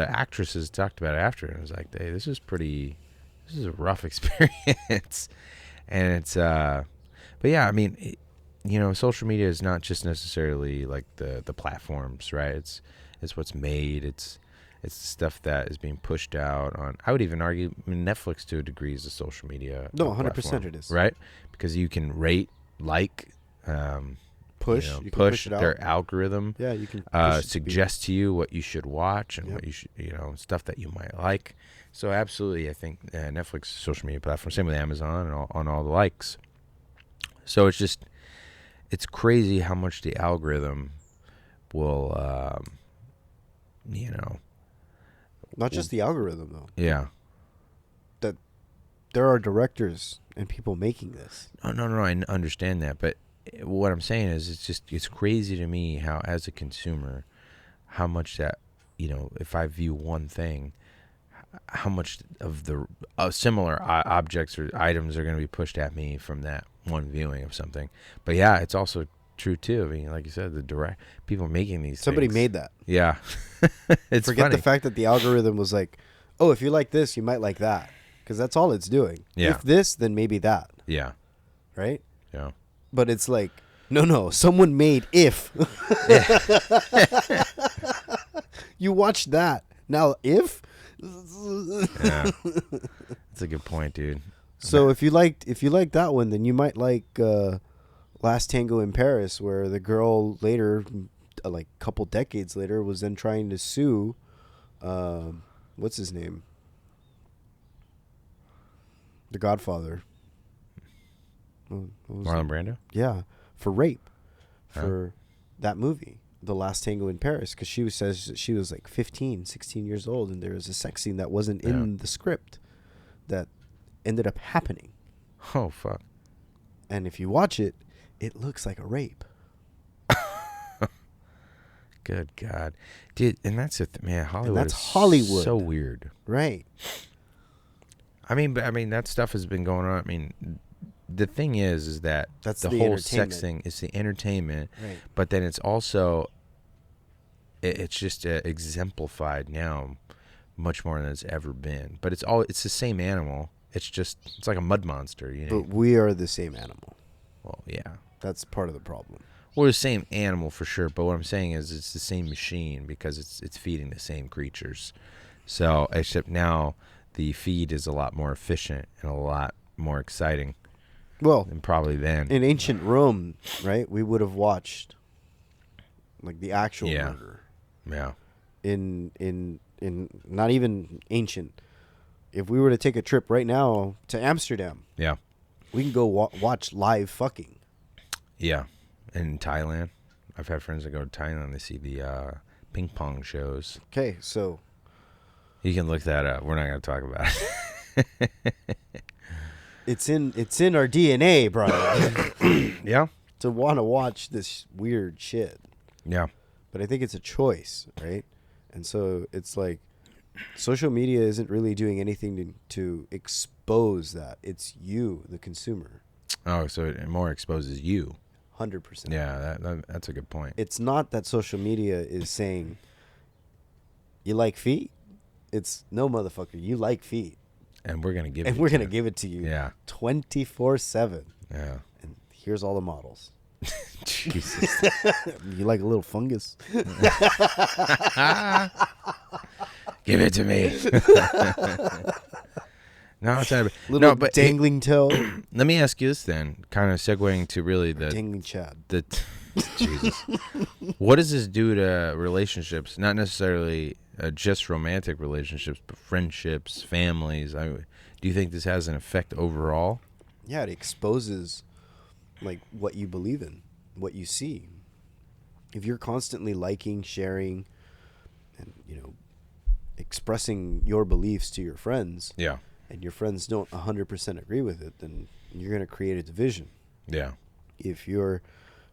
S2: actresses talked about it after, and it was like, hey, this is a rough experience. And it's but yeah, I mean, social media is not just necessarily like the platforms, right? It's what's made. It's the stuff that is being pushed out on. I would even argue Netflix to a degree is a social media.
S1: No, 100%
S2: platform,
S1: it is.
S2: right? Because you can rate, like,
S1: push.
S2: you
S1: You can
S2: push
S1: it out.
S2: their algorithm.
S1: Yeah, you can push
S2: suggest to you what you should watch and
S1: Yep.
S2: what you should, stuff that you might like. So absolutely, I think Netflix is a social media platform. Same with Amazon and on all the likes. So it's crazy how much the algorithm will,
S1: Not just the algorithm, though.
S2: yeah.
S1: That there are directors and people making this.
S2: No, I understand that, but what I'm saying is, it's crazy to me how, as a consumer, how much that, if I view one thing, how much of the similar objects or items are going to be pushed at me from that one viewing of something. But yeah, it's also true too. I mean, like you said, the direct people making these.
S1: Somebody
S2: things.
S1: made that.
S2: Yeah, it's
S1: Forget
S2: funny.
S1: the fact that the algorithm was like, oh, if you like this, you might like that, because that's all it's doing.
S2: Yeah.
S1: If this, then maybe that.
S2: Yeah,
S1: Right.
S2: yeah.
S1: But it's like, no, someone made if. You watch that now. If.
S2: Yeah, that's a good point, dude.
S1: So if you like that one, then you might like Last Tango in Paris, where the girl later, like a couple decades later, was then trying to sue, what's his name? The Godfather. What was
S2: Marlon
S1: it?
S2: Brando.
S1: Yeah, for rape, for that movie, The Last Tango in Paris, because says she was like 15, 16 years old, and there was a sex scene that wasn't in the script that ended up happening.
S2: Oh fuck.
S1: And if you watch it, it looks like a rape.
S2: Good God, dude! And that's man, Hollywood.
S1: And that's
S2: is
S1: Hollywood.
S2: So weird.
S1: Right.
S2: I mean, that stuff has been going on. I mean, the thing is that
S1: That's
S2: the
S1: the
S2: whole sex
S1: entertainment.
S2: thing is the entertainment,
S1: Right.
S2: but then it's also, it's just exemplified now, much more than it's ever been. But it's the same animal. It's like a mud monster,
S1: But we are the same animal.
S2: Well, yeah.
S1: That's part of the problem.
S2: We're the same animal for sure, but what I'm saying is it's the same machine because it's feeding the same creatures. So, except now the feed is a lot more efficient and a lot more exciting
S1: Well,
S2: than probably then.
S1: in ancient Rome, right, we would have watched like the actual murder.
S2: Yeah.
S1: In not even ancient. If we were to take a trip right now to Amsterdam,
S2: Yeah.
S1: we can go watch live fucking.
S2: Yeah. In Thailand, I've had friends that go to Thailand. They see the ping pong shows.
S1: Okay, so
S2: You can look that up. We're not going to talk about it.
S1: it's in our DNA, brother.
S2: Yeah.
S1: To want to watch this weird shit.
S2: Yeah.
S1: But I think it's a choice, right? And so it's like social media isn't really doing anything to expose that. It's you, the consumer.
S2: Oh, so it more exposes you.
S1: 100%.
S2: Yeah, that's a good point.
S1: It's not that social media is saying, you like feet? It's, no, motherfucker, you like feet.
S2: And we're going to give it
S1: And we're going to give it to you.
S2: Yeah.
S1: 24/7.
S2: Yeah.
S1: And here's all the models.
S2: Jesus.
S1: You like a little fungus?
S2: Give it to me. No, it's not.
S1: Little dangling toe.
S2: Let me ask you this then, kind of segueing to really
S1: Dangling Chad.
S2: Jesus. What does this do to relationships? Not necessarily just romantic relationships, but friendships, families. Do you think this has an effect overall?
S1: Yeah, it exposes like what you believe in, what you see. If you're constantly liking, sharing, and expressing your beliefs to your friends,
S2: Yeah.
S1: and your friends don't 100% agree with it, then you're going to create a division.
S2: Yeah.
S1: If you're,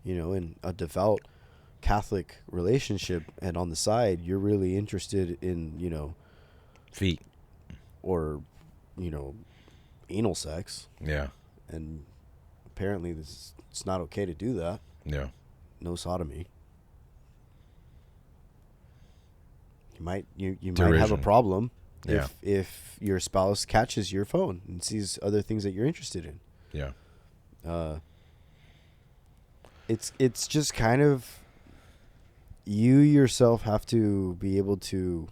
S1: in a devout Catholic relationship and on the side you're really interested in,
S2: Feet.
S1: or, anal sex,
S2: Yeah.
S1: and apparently it's not okay to do that.
S2: Yeah.
S1: No sodomy. You might have a
S2: Derision.
S1: problem
S2: Yeah.
S1: if your spouse catches your phone and sees other things that you're interested in.
S2: Yeah.
S1: It's just kind of, you yourself have to be able to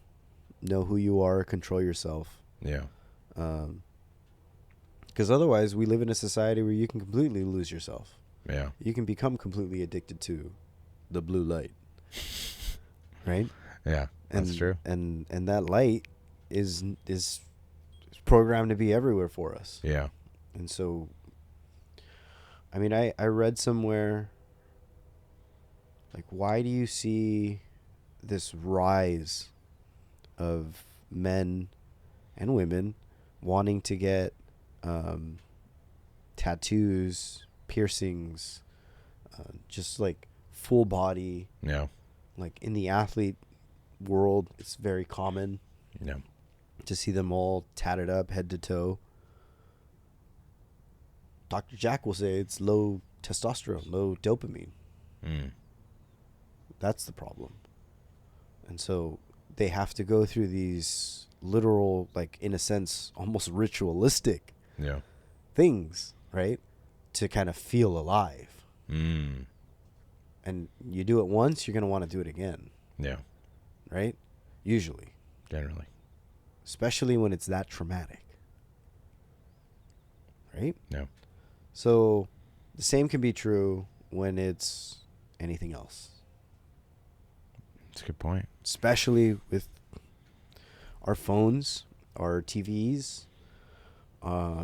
S1: know who you are, control yourself.
S2: Yeah.
S1: Because otherwise, we live in a society where you can completely lose yourself.
S2: Yeah.
S1: You can become completely addicted to the blue light, right?
S2: Yeah. That's true.
S1: And that light is programmed to be everywhere for us.
S2: Yeah.
S1: And so, I mean, I read somewhere, like, why do you see this rise of men and women wanting to get tattoos, piercings, just like full body?
S2: Yeah.
S1: Like in the athlete world, it's very common
S2: Yeah.
S1: to see them all tatted up head to toe. Dr. Jack will say it's low testosterone, low dopamine.
S2: Mm.
S1: That's the problem. And so they have to go through these literal, like, in a sense, almost ritualistic
S2: Yeah.
S1: things, right? To kind of feel alive.
S2: Mm.
S1: And you do it once, you're going to want to do it again.
S2: Yeah.
S1: Right? Usually.
S2: Generally.
S1: Especially when it's that traumatic. Right?
S2: Yeah.
S1: So the same can be true when it's anything else.
S2: That's a good point.
S1: Especially with our phones, our TVs,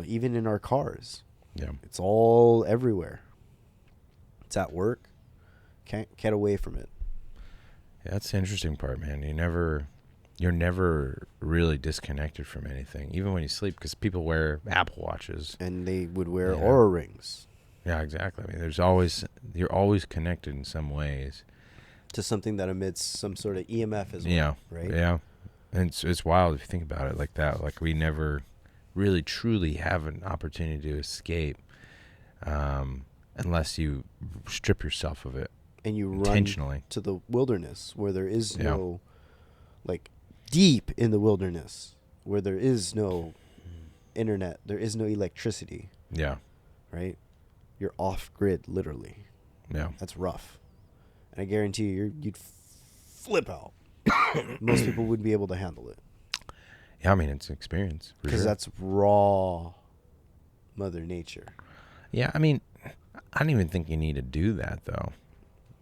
S1: even in our cars.
S2: Yeah.
S1: It's all everywhere. It's at work. Can't get away from it.
S2: Yeah, that's the interesting part, man. You're never really disconnected from anything, even when you sleep, because people wear Apple Watches.
S1: And they would wear
S2: Yeah.
S1: Aura rings.
S2: Yeah, exactly. I mean, you're always connected in some ways.
S1: To something that emits some sort of EMF as well.
S2: Yeah.
S1: Right?
S2: Yeah. And it's wild if you think about it like that. Like, we never really truly have an opportunity to escape unless you strip yourself of it.
S1: And you run
S2: intentionally
S1: to the wilderness where there is
S2: Yeah.
S1: no, like, deep in the wilderness where there is no internet, there is no electricity,
S2: Yeah.
S1: right? You're off grid, literally.
S2: Yeah.
S1: That's rough. And I guarantee you'd flip out. Most people wouldn't be able to handle it.
S2: Yeah, I mean, it's an experience.
S1: Because that's raw Mother Nature.
S2: Yeah, I mean, I don't even think you need to do that, though,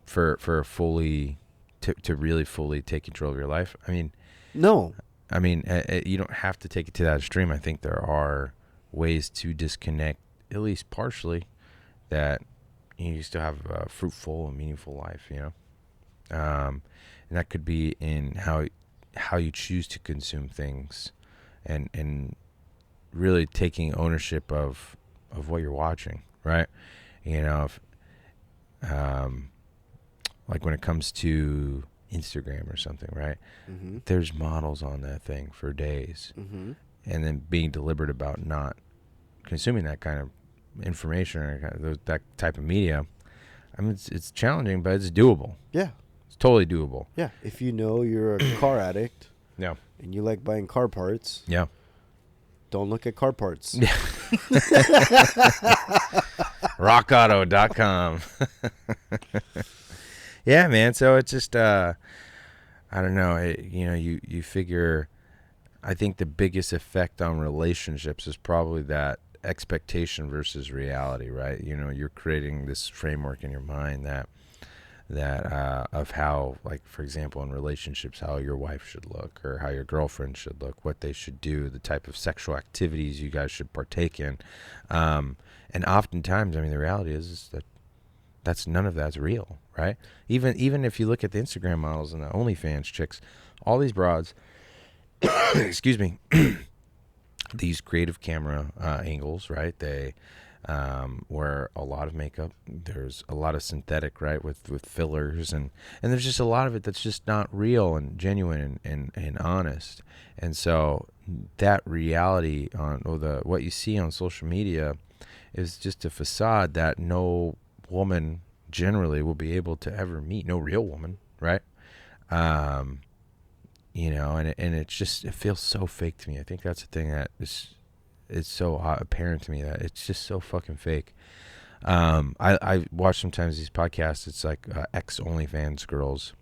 S2: for fully, to really fully take control of your life. I mean,
S1: No.
S2: I mean, you don't have to take it to that extreme. I think there are ways to disconnect, at least partially, that you still have a fruitful and meaningful life, you know? And that could be in how you choose to consume things, and really taking ownership of what you're watching, right? You know, if, like when it comes to Instagram or something, right?
S1: Mm-hmm.
S2: There's models on that thing for days.
S1: Mm-hmm.
S2: And then being deliberate about not consuming that kind of information or kind of that type of media. I mean, it's challenging, but it's doable.
S1: Yeah.
S2: It's totally doable.
S1: Yeah. If you know you're a car addict
S2: Yeah.
S1: and you like buying car parts,
S2: Yeah.
S1: don't look at car parts.
S2: Yeah. RockAuto.com. Yeah, man. So it's just, I don't know. You figure, I think the biggest effect on relationships is probably that expectation versus reality, right? You know, you're creating this framework in your mind that of how, like, for example, in relationships, how your wife should look or how your girlfriend should look, what they should do, the type of sexual activities you guys should partake in. And oftentimes, I mean, the reality is that none of that's real, right? Even if you look at the Instagram models and the OnlyFans chicks, all these broads, excuse me, these creative camera angles, right? They wear a lot of makeup. There's a lot of synthetic, right, with fillers, and there's just a lot of it that's just not real and genuine and honest. And so that reality on, or the what you see on social media is just a facade that no woman generally will be able to ever meet. No real woman, right? Um, and it's just, it feels so fake to me. I think that's the thing that is, it's so apparent to me that it's just so fucking fake. I watch sometimes these podcasts. It's like ex OnlyFans girls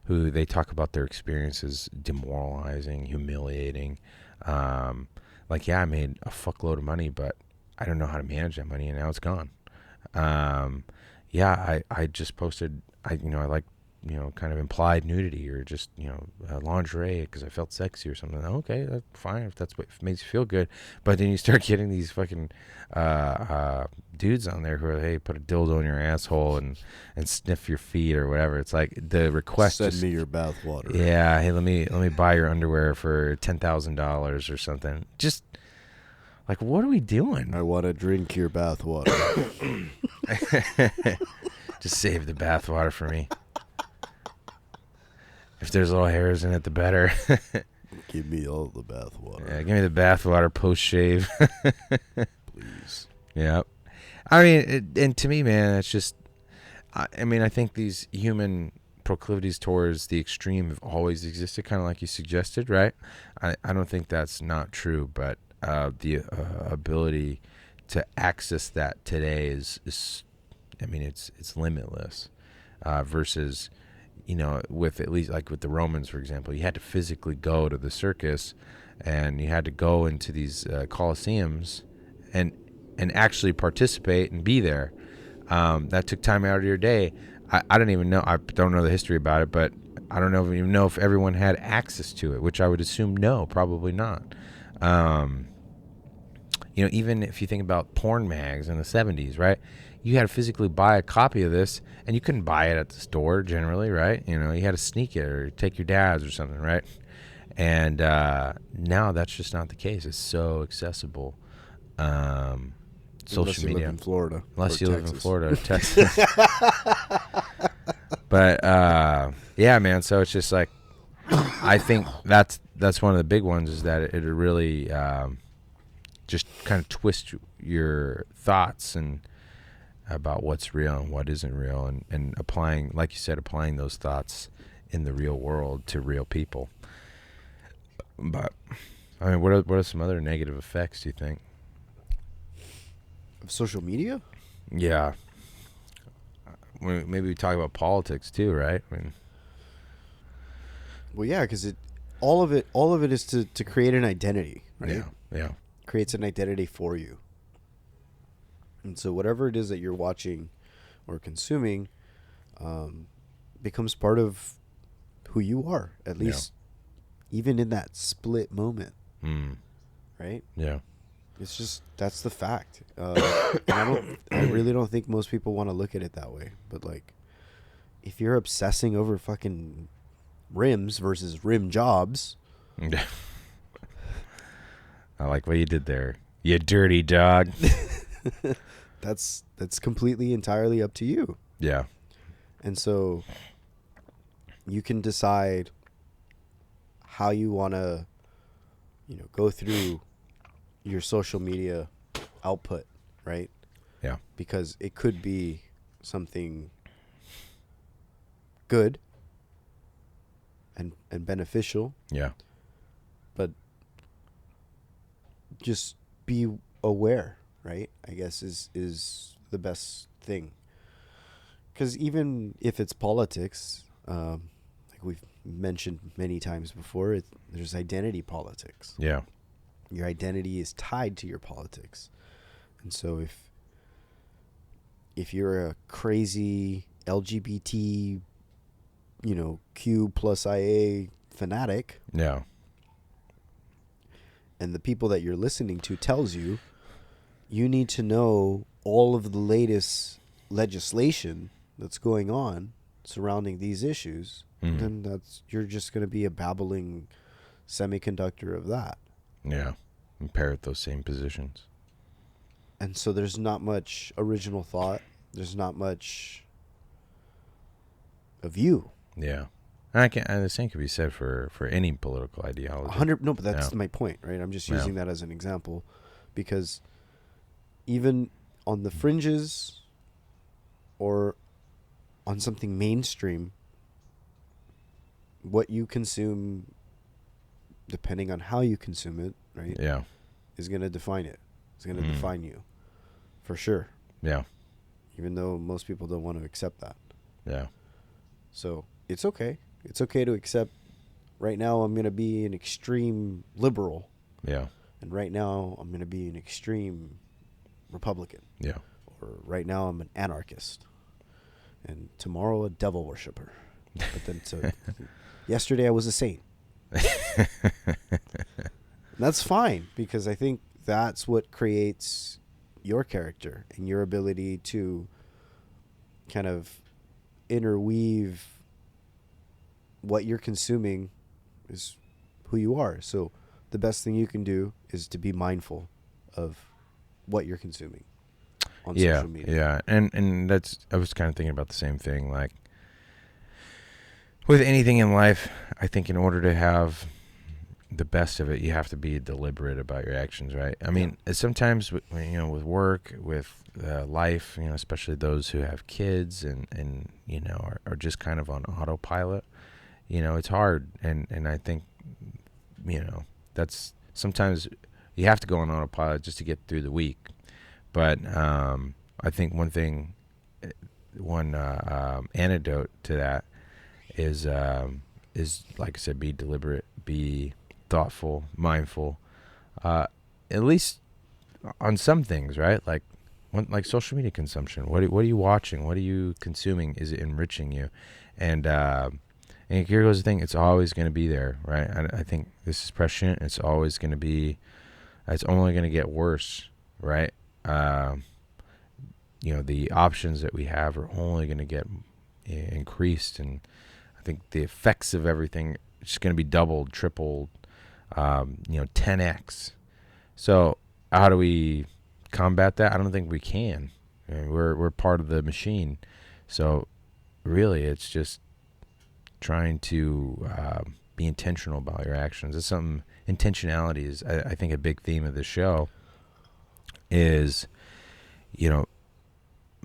S2: who they talk about their experiences, demoralizing, humiliating. Like, yeah, I made a fuckload of money, but I don't know how to manage that money, and now it's gone. Yeah, I just posted, I like, kind of implied nudity, or just, lingerie because I felt sexy or something. Okay, that's fine if that's what makes you feel good. But then you start getting these fucking dudes on there who are, hey, put a dildo in your asshole and sniff your feet or whatever. It's like the request.
S1: Send me your bathwater.
S2: Yeah, hey, let me buy your underwear for $10,000 or something. Just like, what are we doing?
S1: I want to drink your bathwater.
S2: Just save the bathwater for me. If there's little hairs in it, the better.
S1: Give me all the bathwater.
S2: Yeah, give me the bathwater post-shave.
S1: Please.
S2: Yeah. I mean, and to me, man, it's just, I mean, I think these human proclivities towards the extreme have always existed, kind of like you suggested, right? I don't think that's not true, but the ability to access that today is I mean, it's limitless, versus, with, at least like with the Romans, for example, you had to physically go to the circus, and you had to go into these coliseums and actually participate and be there. That took time out of your day. I don't even know. I don't know the history about it, but I don't even know if everyone had access to it, which I would assume no, probably not. Even if you think about porn mags in the 70s, right? You had to physically buy a copy of this, and you couldn't buy it at the store generally, right? You had to sneak it or take your dad's or something, right? And now that's just not the case. It's so accessible. Social media.
S1: Live in Florida.
S2: Unless you live in Florida or Texas. But yeah, man. So it's just like, I think that's one of the big ones, is that it really just kind of twist your thoughts and about what's real and what isn't real, and applying, like you said, applying those thoughts in the real world to real people. But I mean, what are some other negative effects, do you think,
S1: of social media?
S2: Yeah. Maybe we talk about politics too, right? I mean,
S1: well, yeah, because all of it is to create an identity, right?
S2: Yeah.
S1: Creates an identity for you. And so whatever it is that you're watching or consuming becomes part of who you are, at least even in that split moment. Right?
S2: Yeah.
S1: It's just, that's the fact. And I really don't think most people want to look at it that way. But like, if you're obsessing over fucking rims versus rim jobs.
S2: I like what you did there, you dirty dog.
S1: That's completely entirely up to you.
S2: Yeah.
S1: And so you can decide how you want to, go through your social media output, right?
S2: Yeah. Because
S1: it could be something good and beneficial.
S2: Yeah.
S1: But just be aware, right? I guess is the best thing. Because even if it's politics, like we've mentioned many times before, there's identity politics.
S2: Yeah.
S1: Your identity is tied to your politics. And so if you're a crazy LGBT, Q plus IA fanatic.
S2: Yeah.
S1: And the people that you're listening to tells you need to know all of the latest legislation that's going on surrounding these issues, then you're just going to be a babbling semiconductor of that.
S2: Yeah. and parrot those same positions.
S1: And so there's not much original thought. There's not much of you.
S2: Yeah. And the same could be said for any political ideology.
S1: 100. No, but that's
S2: Yeah.
S1: my point, right? I'm just
S2: Yeah.
S1: using that as an example, because even on the fringes or on something mainstream, what you consume, depending on how you consume it, right,
S2: Yeah.
S1: is going to define it. It's going to
S2: Mhm.
S1: define you, for sure.
S2: Yeah.
S1: Even though most people don't want to accept that.
S2: Yeah.
S1: So it's okay. It's okay to accept. Right now, I'm going to be an extreme liberal,
S2: Yeah.
S1: and right now, I'm going to be an extreme Republican.
S2: Yeah.
S1: Or right now, I'm an anarchist, and tomorrow, a devil worshiper. But then, yesterday, I was a saint. That's fine, because I think that's what creates your character and your ability to kind of interweave what you're consuming is who you are. So the best thing you can do is to be mindful of what you're consuming on social media.
S2: Yeah. And that's, I was kind of thinking about the same thing. Like with anything in life, I think in order to have the best of it, you have to be deliberate about your actions, right? I mean, sometimes with work, with life, especially those who have kids and are just kind of on autopilot, it's hard. And I think, that's sometimes you have to go on autopilot just to get through the week. But I think one antidote to that is like I said, be deliberate, be thoughtful, mindful, at least on some things, right? Like social media consumption. What are you watching? What are you consuming? Is it enriching you? And here goes the thing. It's always going to be there, right? I think this is prescient. It's always going to be. It's only going to get worse, right? The options that we have are only going to get increased, and I think the effects of everything is just going to be doubled, tripled, 10x. So how do we combat that? I don't think we can. I mean, we're part of the machine. So really, it's just trying to be intentional about your actions. It's something. Intentionality is, I think, a big theme of the show. Is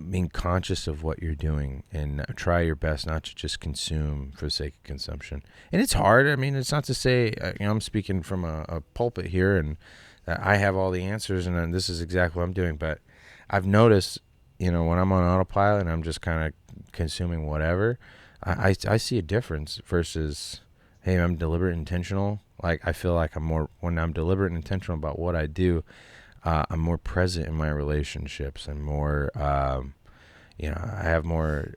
S2: being conscious of what you're doing and try your best not to just consume for the sake of consumption. And it's hard. I mean, it's not to say, I'm speaking from a pulpit here and I have all the answers and this is exactly what I'm doing. But I've noticed, when I'm on autopilot and I'm just kind of consuming whatever, I see a difference versus, hey, I'm deliberate and intentional. Like, I feel like when I'm deliberate and intentional about what I do, I'm more present in my relationships. I'm more, I have more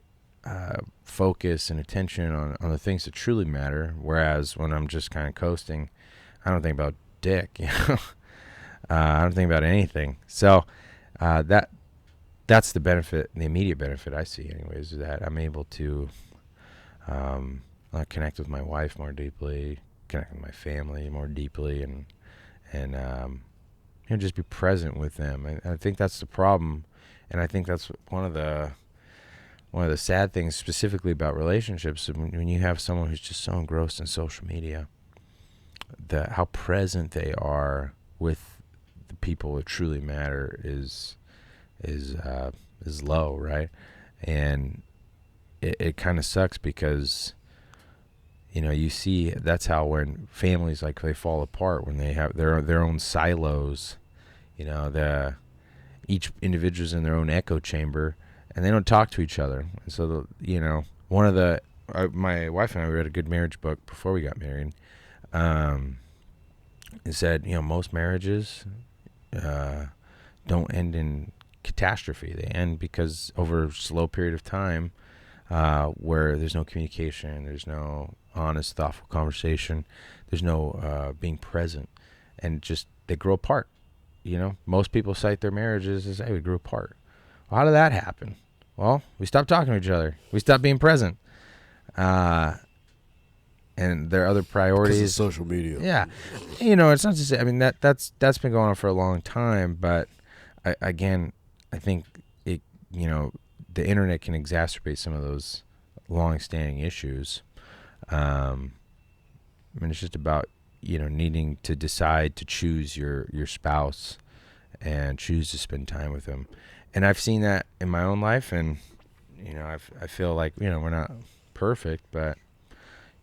S2: focus and attention on the things that truly matter. Whereas when I'm just kind of coasting, I don't think about dick. I don't think about anything. So that's the benefit, the immediate benefit I see, anyways, is that I'm able to connect with my wife more deeply, connect with my family more deeply, and just be present with them. And I think that's the problem, and I think that's one of the sad things specifically about relationships. When you have someone who's just so engrossed in social media, how present they are with the people that truly matter is low, right? And it kind of sucks because you see that's how when families they fall apart, when they have their own silos, each individual's in their own echo chamber and they don't talk to each other. And so one of the my wife and I read a good marriage book before we got married. It said most marriages don't end in catastrophe. They end because over a slow period of time where there's no communication, there's no honest, thoughtful conversation, there's no being present, and just they grow apart. Most people cite their marriages as, hey, we grew apart. Well, how did that happen? Well, we stopped talking to each other. We stopped being present. and their other
S1: 'Cause of
S2: priorities.
S1: social media.
S2: Yeah, it's not just. I mean, that's been going on for a long time, but I think it. The internet can exacerbate some of those long-standing issues. I mean, it's just about needing to decide to choose your spouse and choose to spend time with them. And I've seen that in my own life, and I feel like we're not perfect, but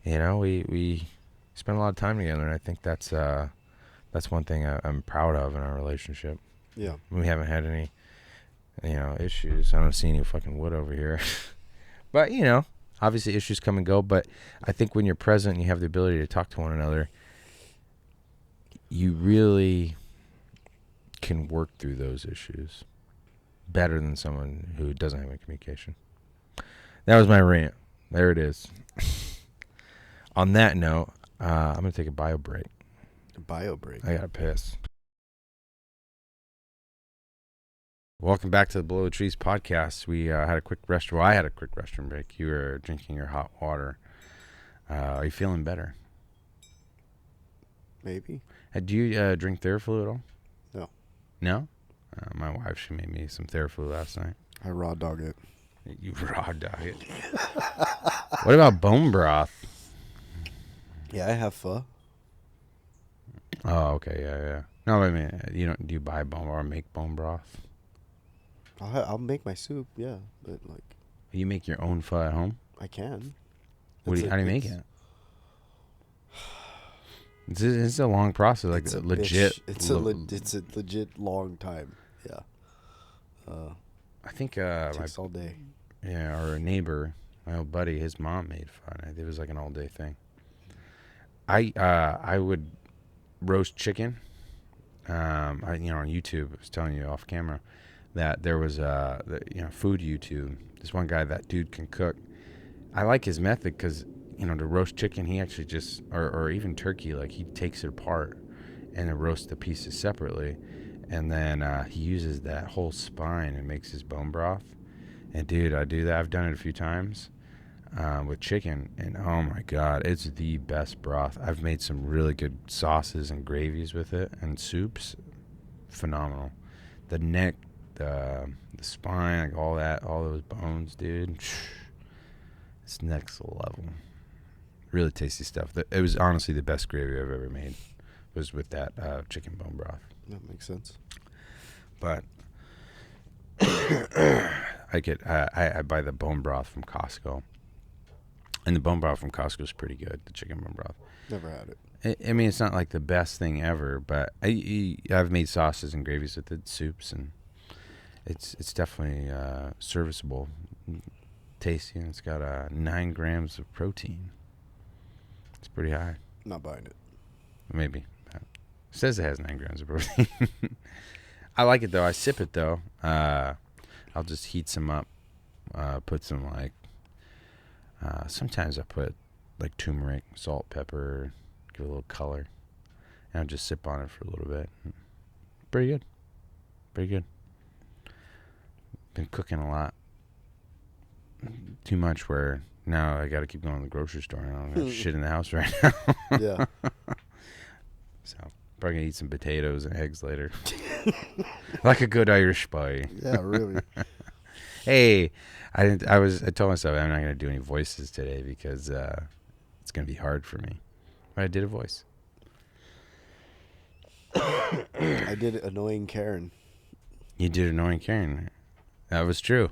S2: we spend a lot of time together, and I think that's one thing I'm proud of in our relationship.
S1: Yeah.
S2: We haven't had any issues. I don't see any fucking wood over here. But obviously issues come and go, but I think when you're present and you have the ability to talk to one another, you really can work through those issues better than someone who doesn't have any communication. That was my rant. There it is. On that note, I'm going to take a bio break.
S1: A bio break.
S2: I got to piss. Welcome back to the Below the Trees podcast. We had a quick restroom. Well, I had a quick restroom break. You were drinking your hot water. Are you feeling better?
S1: Maybe.
S2: Do you drink Theraflu at all?
S1: No.
S2: No? My wife, she made me some Theraflu last night.
S1: I raw dog it.
S2: You raw dog it. What about bone broth?
S1: Yeah, I have pho.
S2: Oh, okay, yeah. No, I mean, do you buy bone or make bone broth?
S1: I'll make my soup, yeah, but like.
S2: You make your own pho at home?
S1: I can.
S2: How do you make it? It's a long process, like legit.
S1: It's a legit long time. Yeah.
S2: I think
S1: takes all day.
S2: Yeah, our neighbor, my old buddy, his mom made fun. It was like an all day thing. I would roast chicken. On YouTube, I was telling you off camera that there was food YouTube. This one guy, that dude can cook. I like his method because to roast chicken, he actually just or even turkey, like he takes it apart and then roasts the pieces separately, and then he uses that whole spine and makes his bone broth. And dude, I do that. I've done it a few times with chicken, and oh my god, it's the best broth. I've made some really good sauces and gravies with it, and soups, phenomenal. The neck, the spine, like all those bones, dude. It's next level. Really tasty stuff. It was honestly the best gravy I've ever made. Was with that chicken bone broth.
S1: That makes sense.
S2: But I buy the bone broth from Costco, and the bone broth from Costco is pretty good. The chicken bone broth.
S1: Never had it.
S2: I mean, it's not like the best thing ever, but I've made sauces and gravies with it, soups, and it's definitely serviceable, tasty, and it's got 9 grams of protein. It's pretty high.
S1: Not buying it.
S2: Maybe. It says it has 9 grams of protein. I like it though. I sip it though. I'll just heat some up. Put some sometimes I put like turmeric, salt, pepper, give it a little color, and I'll just sip on it for a little bit. Pretty good. Pretty good. Been cooking a lot. Too much where now I got to keep going to the grocery store and I don't have shit in the house right now.
S1: Yeah.
S2: So probably gonna eat some potatoes and eggs later. Like a good Irish boy.
S1: Yeah, really.
S2: Hey, I told myself I'm not gonna do any voices today because it's gonna be hard for me. But I did a voice.
S1: I did annoying Karen.
S2: You did annoying Karen. That was true.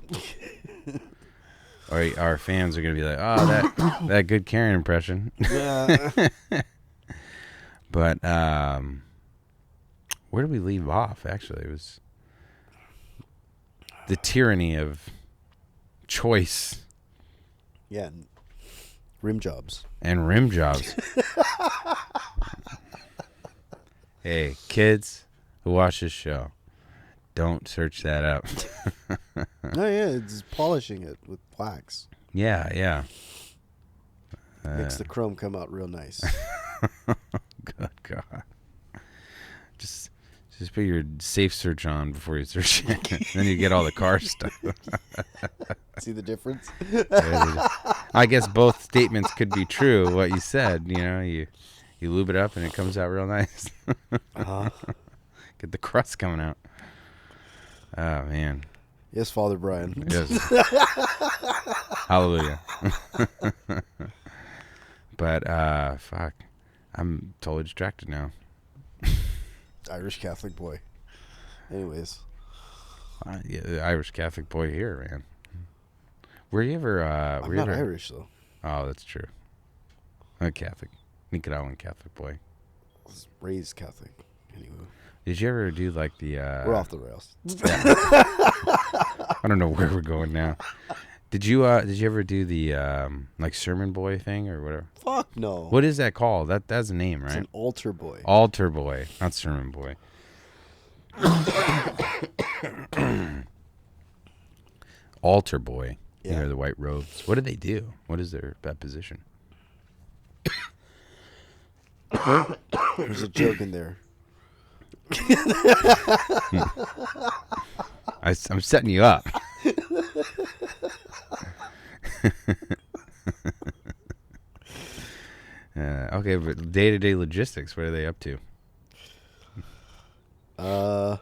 S2: Our fans are gonna be like, oh, that good Karen impression. But where did we leave off? Actually, it was the tyranny of choice.
S1: Yeah, and rim jobs.
S2: And rim jobs. Hey, kids who watch this show, don't search that up.
S1: No, yeah, it's polishing it with wax.
S2: Yeah.
S1: Makes the chrome come out real nice.
S2: Good God. Just Just put your safe search on before you search it. Then you get all the car stuff.
S1: See the difference?
S2: I guess both statements could be true. What you said, you lube it up and it comes out real nice.
S1: Uh-huh.
S2: Get the crust coming out. Oh, man.
S1: Yes, Father Brian.
S2: Yes. Hallelujah. But, fuck. I'm totally distracted now.
S1: Irish Catholic boy. Anyways.
S2: Yeah, the Irish Catholic boy here, man. Were you ever...
S1: I'm not Irish, though.
S2: Oh, that's true. I'm Catholic. Nicaraguan Catholic boy.
S1: I was raised Catholic. Anyway.
S2: Did you ever do like the...
S1: We're off the rails.
S2: I don't know where we're going now. Did you ever do the like sermon boy thing or whatever?
S1: Fuck no.
S2: What is that called? That's a name, right?
S1: It's an altar boy.
S2: Altar boy, not sermon boy. Altar boy.
S1: Yeah.
S2: You know, the white robes. What do they do? What is their position?
S1: There's a joke in there.
S2: I'm setting you up. Okay, but day-to-day logistics, what are they up to?
S1: To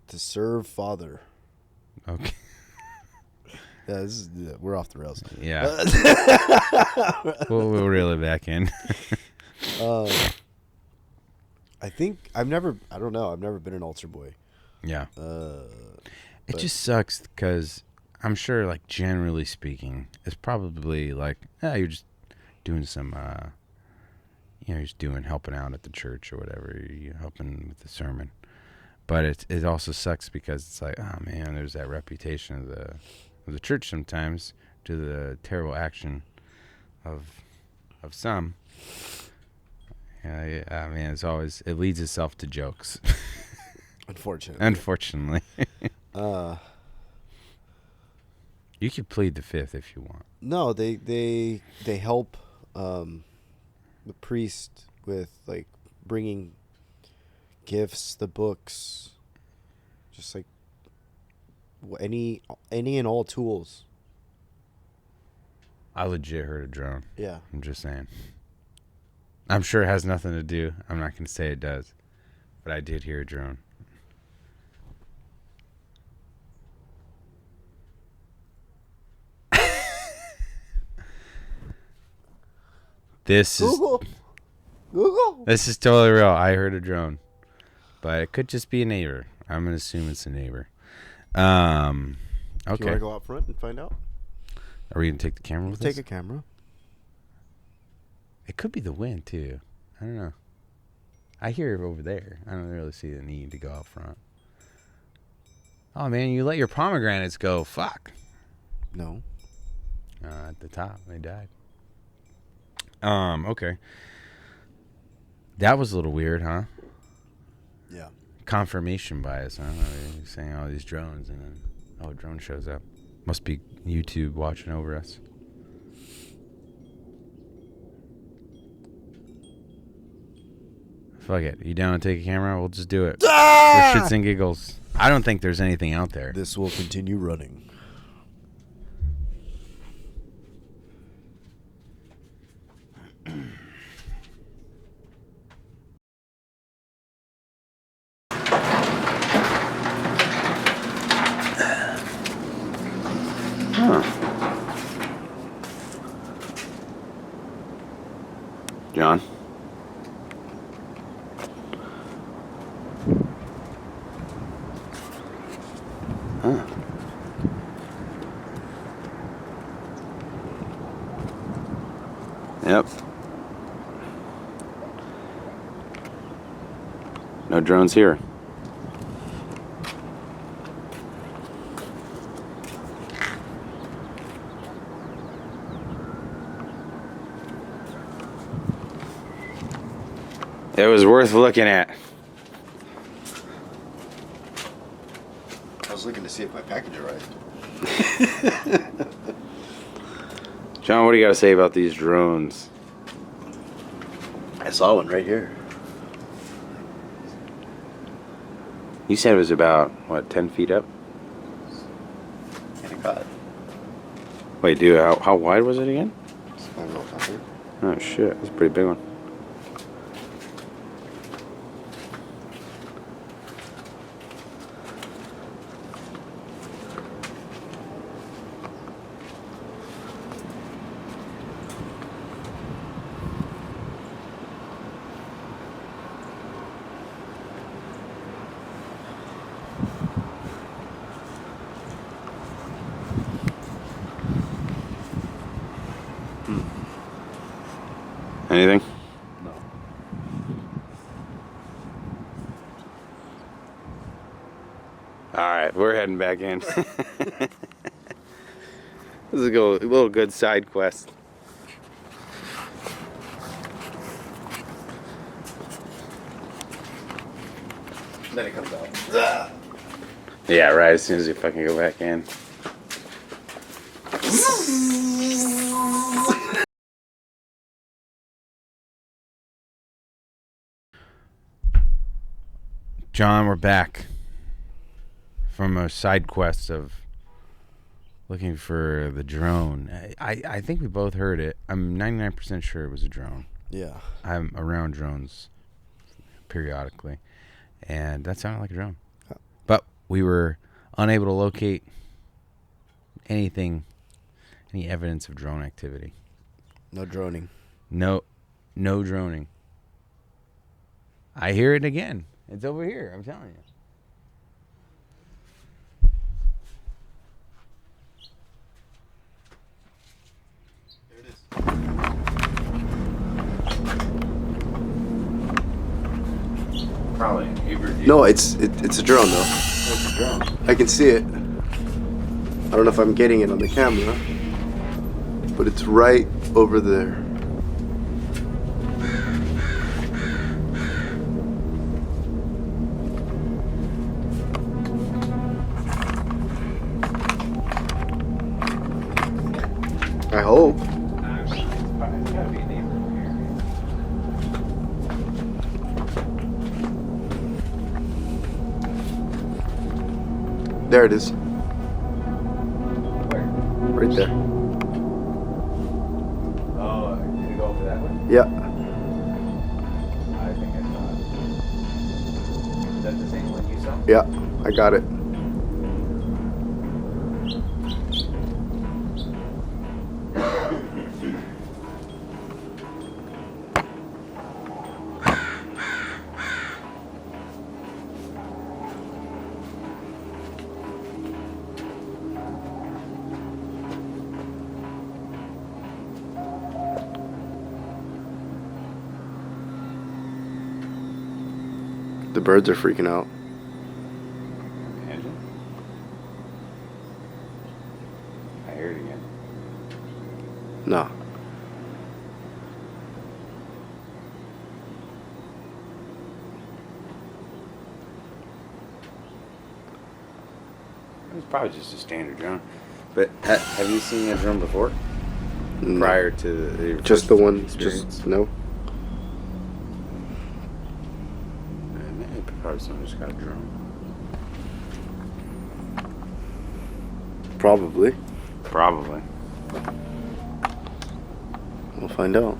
S1: serve Father.
S2: Okay.
S1: Yeah, we're off the rails.
S2: Yeah. we'll reel it back in.
S1: I think I've never been an altar boy.
S2: Yeah. It just sucks because I'm sure, like, generally speaking, it's probably like, you're just doing some, you're just helping out at the church or whatever. You're helping with the sermon. But it also sucks because it's like, oh man, there's that reputation of the church sometimes to the terrible action of some. Yeah, man, it leads itself to jokes. Unfortunately. You could plead the fifth if you want.
S1: No, they help the priest with like bringing gifts, the books, just like any and all tools.
S2: I legit heard a drone.
S1: Yeah.
S2: I'm just saying. I'm sure it has nothing to do. I'm not going to say it does. But I did hear a drone. This
S1: Google.
S2: is totally real. I heard a drone. But it could just be a neighbor. I'm going to assume it's a neighbor. Okay.
S1: Do you want to go out front and find out?
S2: Are we going to take the camera with us?
S1: Take a camera.
S2: It could be the wind, too. I don't know. I hear it over there. I don't really see the need to go out front. Oh, man, you let your pomegranates go. Fuck.
S1: No.
S2: At the top, they died. Okay. That was a little weird, huh?
S1: Yeah.
S2: Confirmation bias, huh? You're saying all these drones, and then a drone shows up. Must be YouTube watching over us. Fuck it. You down to take a camera? We'll just do it. For shits and giggles. I don't think there's anything out there.
S1: This will continue running.
S2: John? Huh. Yep. No drones here. It was worth looking at.
S1: I was looking to see if my package arrived.
S2: John, what do you got to say about these drones?
S1: I saw one right here.
S2: You said it was about, what, 10 feet up?
S1: And it got
S2: Wait, dude, how wide was it again?
S1: spinal color.
S2: Oh, shit. That's a pretty big one. Anything?
S1: No.
S2: All right, we're heading back in. This is a little good side quest.
S1: Then it comes out.
S2: Yeah, right. As soon as you fucking go back in. John, we're back from a side quest of looking for the drone. I think we both heard it. I'm 99% sure it was a drone.
S1: Yeah.
S2: I'm around drones periodically, and that sounded like a drone. But we were unable to locate anything, any evidence of drone activity.
S1: No droning.
S2: No droning. I hear it again. It's over here, I'm telling you.
S1: There it is.
S2: Probably an Uber.
S1: No, it's a drone though.
S2: It's a drone.
S1: I can see it. I don't know if I'm getting it on the camera, but it's right over there. I hope.
S2: It's gotta be a neighbor here.
S1: There it is.
S2: Where?
S1: Right there.
S2: Oh, did it go over that way?
S1: Yeah.
S2: I think I saw it. Is that the same one you saw?
S1: Yeah. I got it. The birds are freaking out.
S2: Imagine. I hear it again.
S1: No.
S2: It's probably just a standard drone. But have you seen a drone before?
S1: No.
S2: Prior to the
S1: Just the one.
S2: experience?
S1: Just no.
S2: Probably someone just got a drone.
S1: Probably.
S2: Probably.
S1: We'll find out.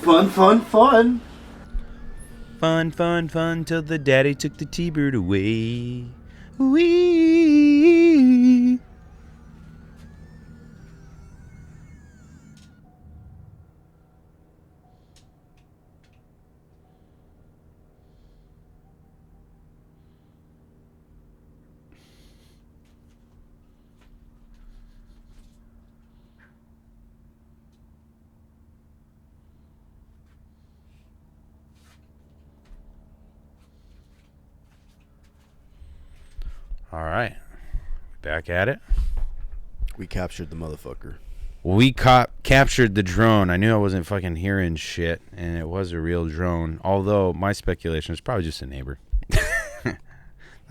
S1: Fun, fun, fun.
S2: Fun till the daddy took the T-bird away. Wee. All right. Back at it.
S1: We captured the motherfucker.
S2: We captured the drone. I knew I wasn't fucking hearing shit, and it was a real drone. Although my speculation is probably just a neighbor.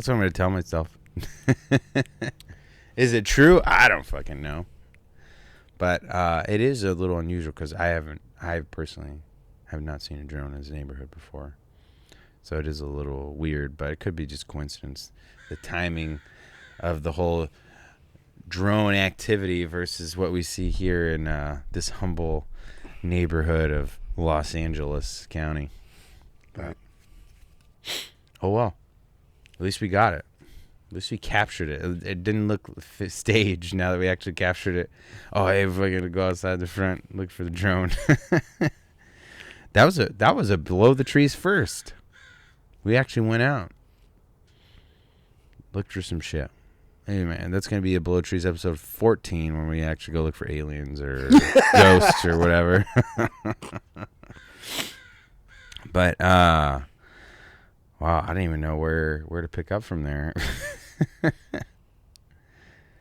S2: That's what I'm going to tell myself. Is it true? I don't fucking know. But it is a little unusual because I personally have not seen a drone in this neighborhood before. So it is a little weird, but it could be just coincidence. The timing of the whole drone activity versus what we see here in this humble neighborhood of Los Angeles County. But, oh well, at least we got it. At least we captured it. It didn't look staged now that we actually captured it. Oh, hey, we're going to go outside the front, look for the drone. That was a below the trees first. We actually went out. Looked for some shit. Hey, man, that's going to be a Below Trees episode 14 when we actually go look for aliens or ghosts or whatever. But, wow, I didn't even know where to pick up from there.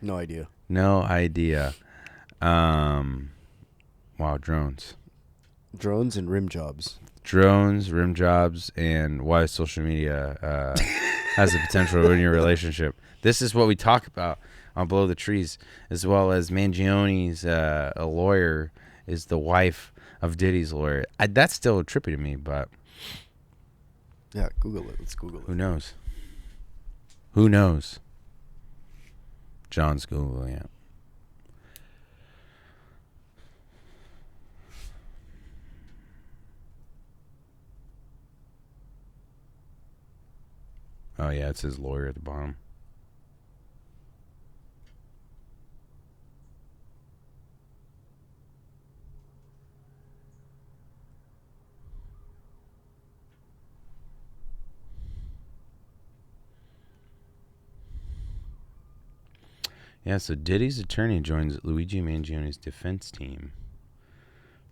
S1: No idea.
S2: No idea. Wow, drones.
S1: Drones and rim jobs.
S2: Drones, rim jobs, and why social media has the potential to ruin your relationship. This is what we talk about on Below the Trees, as well as Mangione's a lawyer is the wife of Diddy's lawyer. That's still trippy to me, but
S1: yeah, Google it. Let's Google it.
S2: Who knows? Who knows? John's Googling it. Oh, yeah, it's his lawyer at the bottom. Yeah, so Diddy's attorney joins Luigi Mangione's defense team.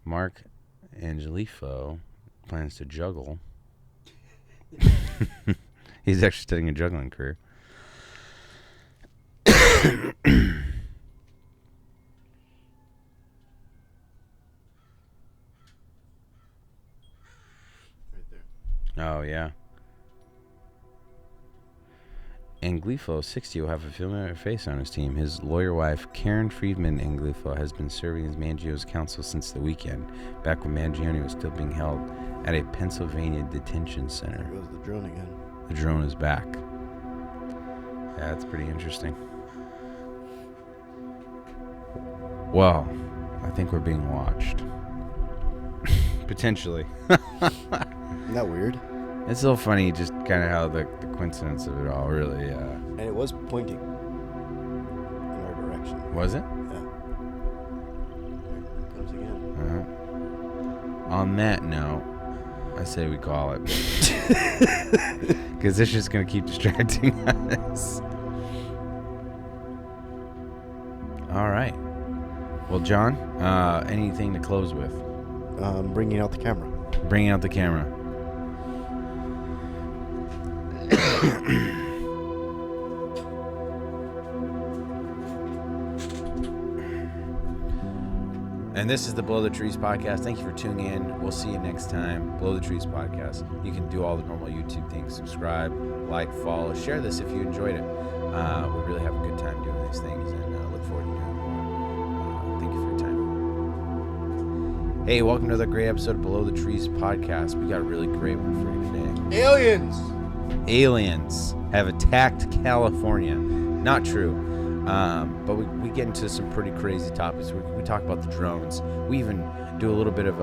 S2: Mark Agnifilo plans to juggle. He's actually studying a juggling career. Right there. Oh, yeah. Agnifilo, 60, will have a familiar face on his team. His lawyer wife, Karen Friedman Agnifilo, has been serving as Mangio's counsel since the weekend, back when Mangione was still being held at a Pennsylvania detention center.
S1: There goes the drone again.
S2: The drone is back. Yeah, that's pretty interesting. Well, I think we're being watched. Potentially.
S1: Isn't that weird?
S2: It's a little funny, just kind of how the coincidence of it all really...
S1: And it was pointing in our direction.
S2: Was it?
S1: Yeah. There it comes again.
S2: On that note, I say we call it. Because this is just going to keep distracting us. All right. Well, John, anything to close with?
S1: Bringing out the camera.
S2: Bringing out the camera. And this is the Below the Trees podcast. Thank you for tuning in. We'll see you next time. Below the Trees podcast. You can do all the normal YouTube things. Subscribe, like, follow, share this if you enjoyed it. We really have a good time doing these things, and look forward to doing more. Thank you for your time. Hey, welcome to another great episode of Below the Trees podcast. We got a really great one for you today. Aliens have attacked California. Not true. But we get into some pretty crazy topics. We talk about the drones. We even do a little bit of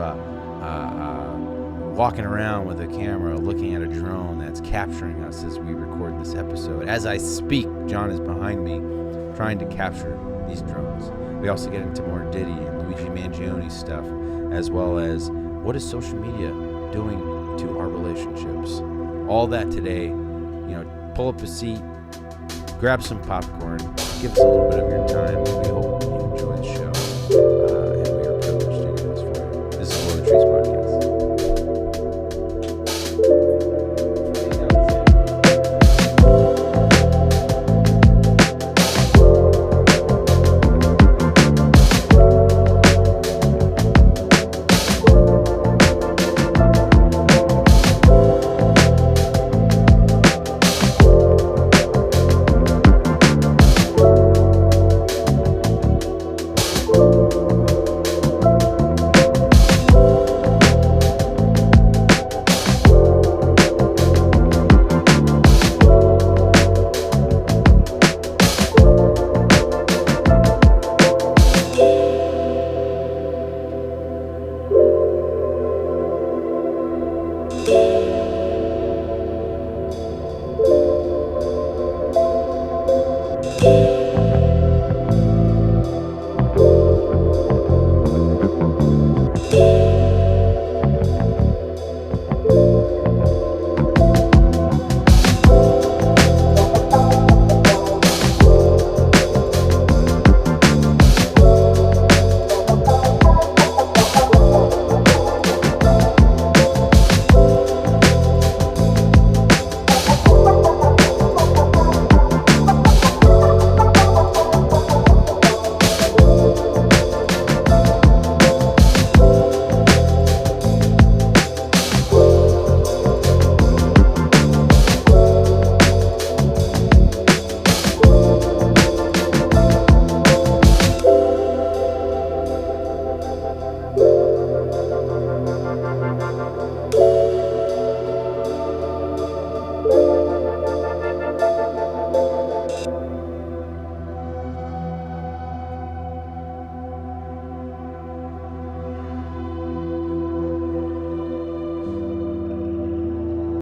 S2: walking around with a camera, looking at a drone that's capturing us as we record this episode. As I speak, John is behind me trying to capture these drones. We also get into more Diddy and Luigi Mangione stuff, as well as what is social media doing to our relationships. All that today. Pull up a seat, grab some popcorn, give us a little bit of your time. We hope you enjoy the show.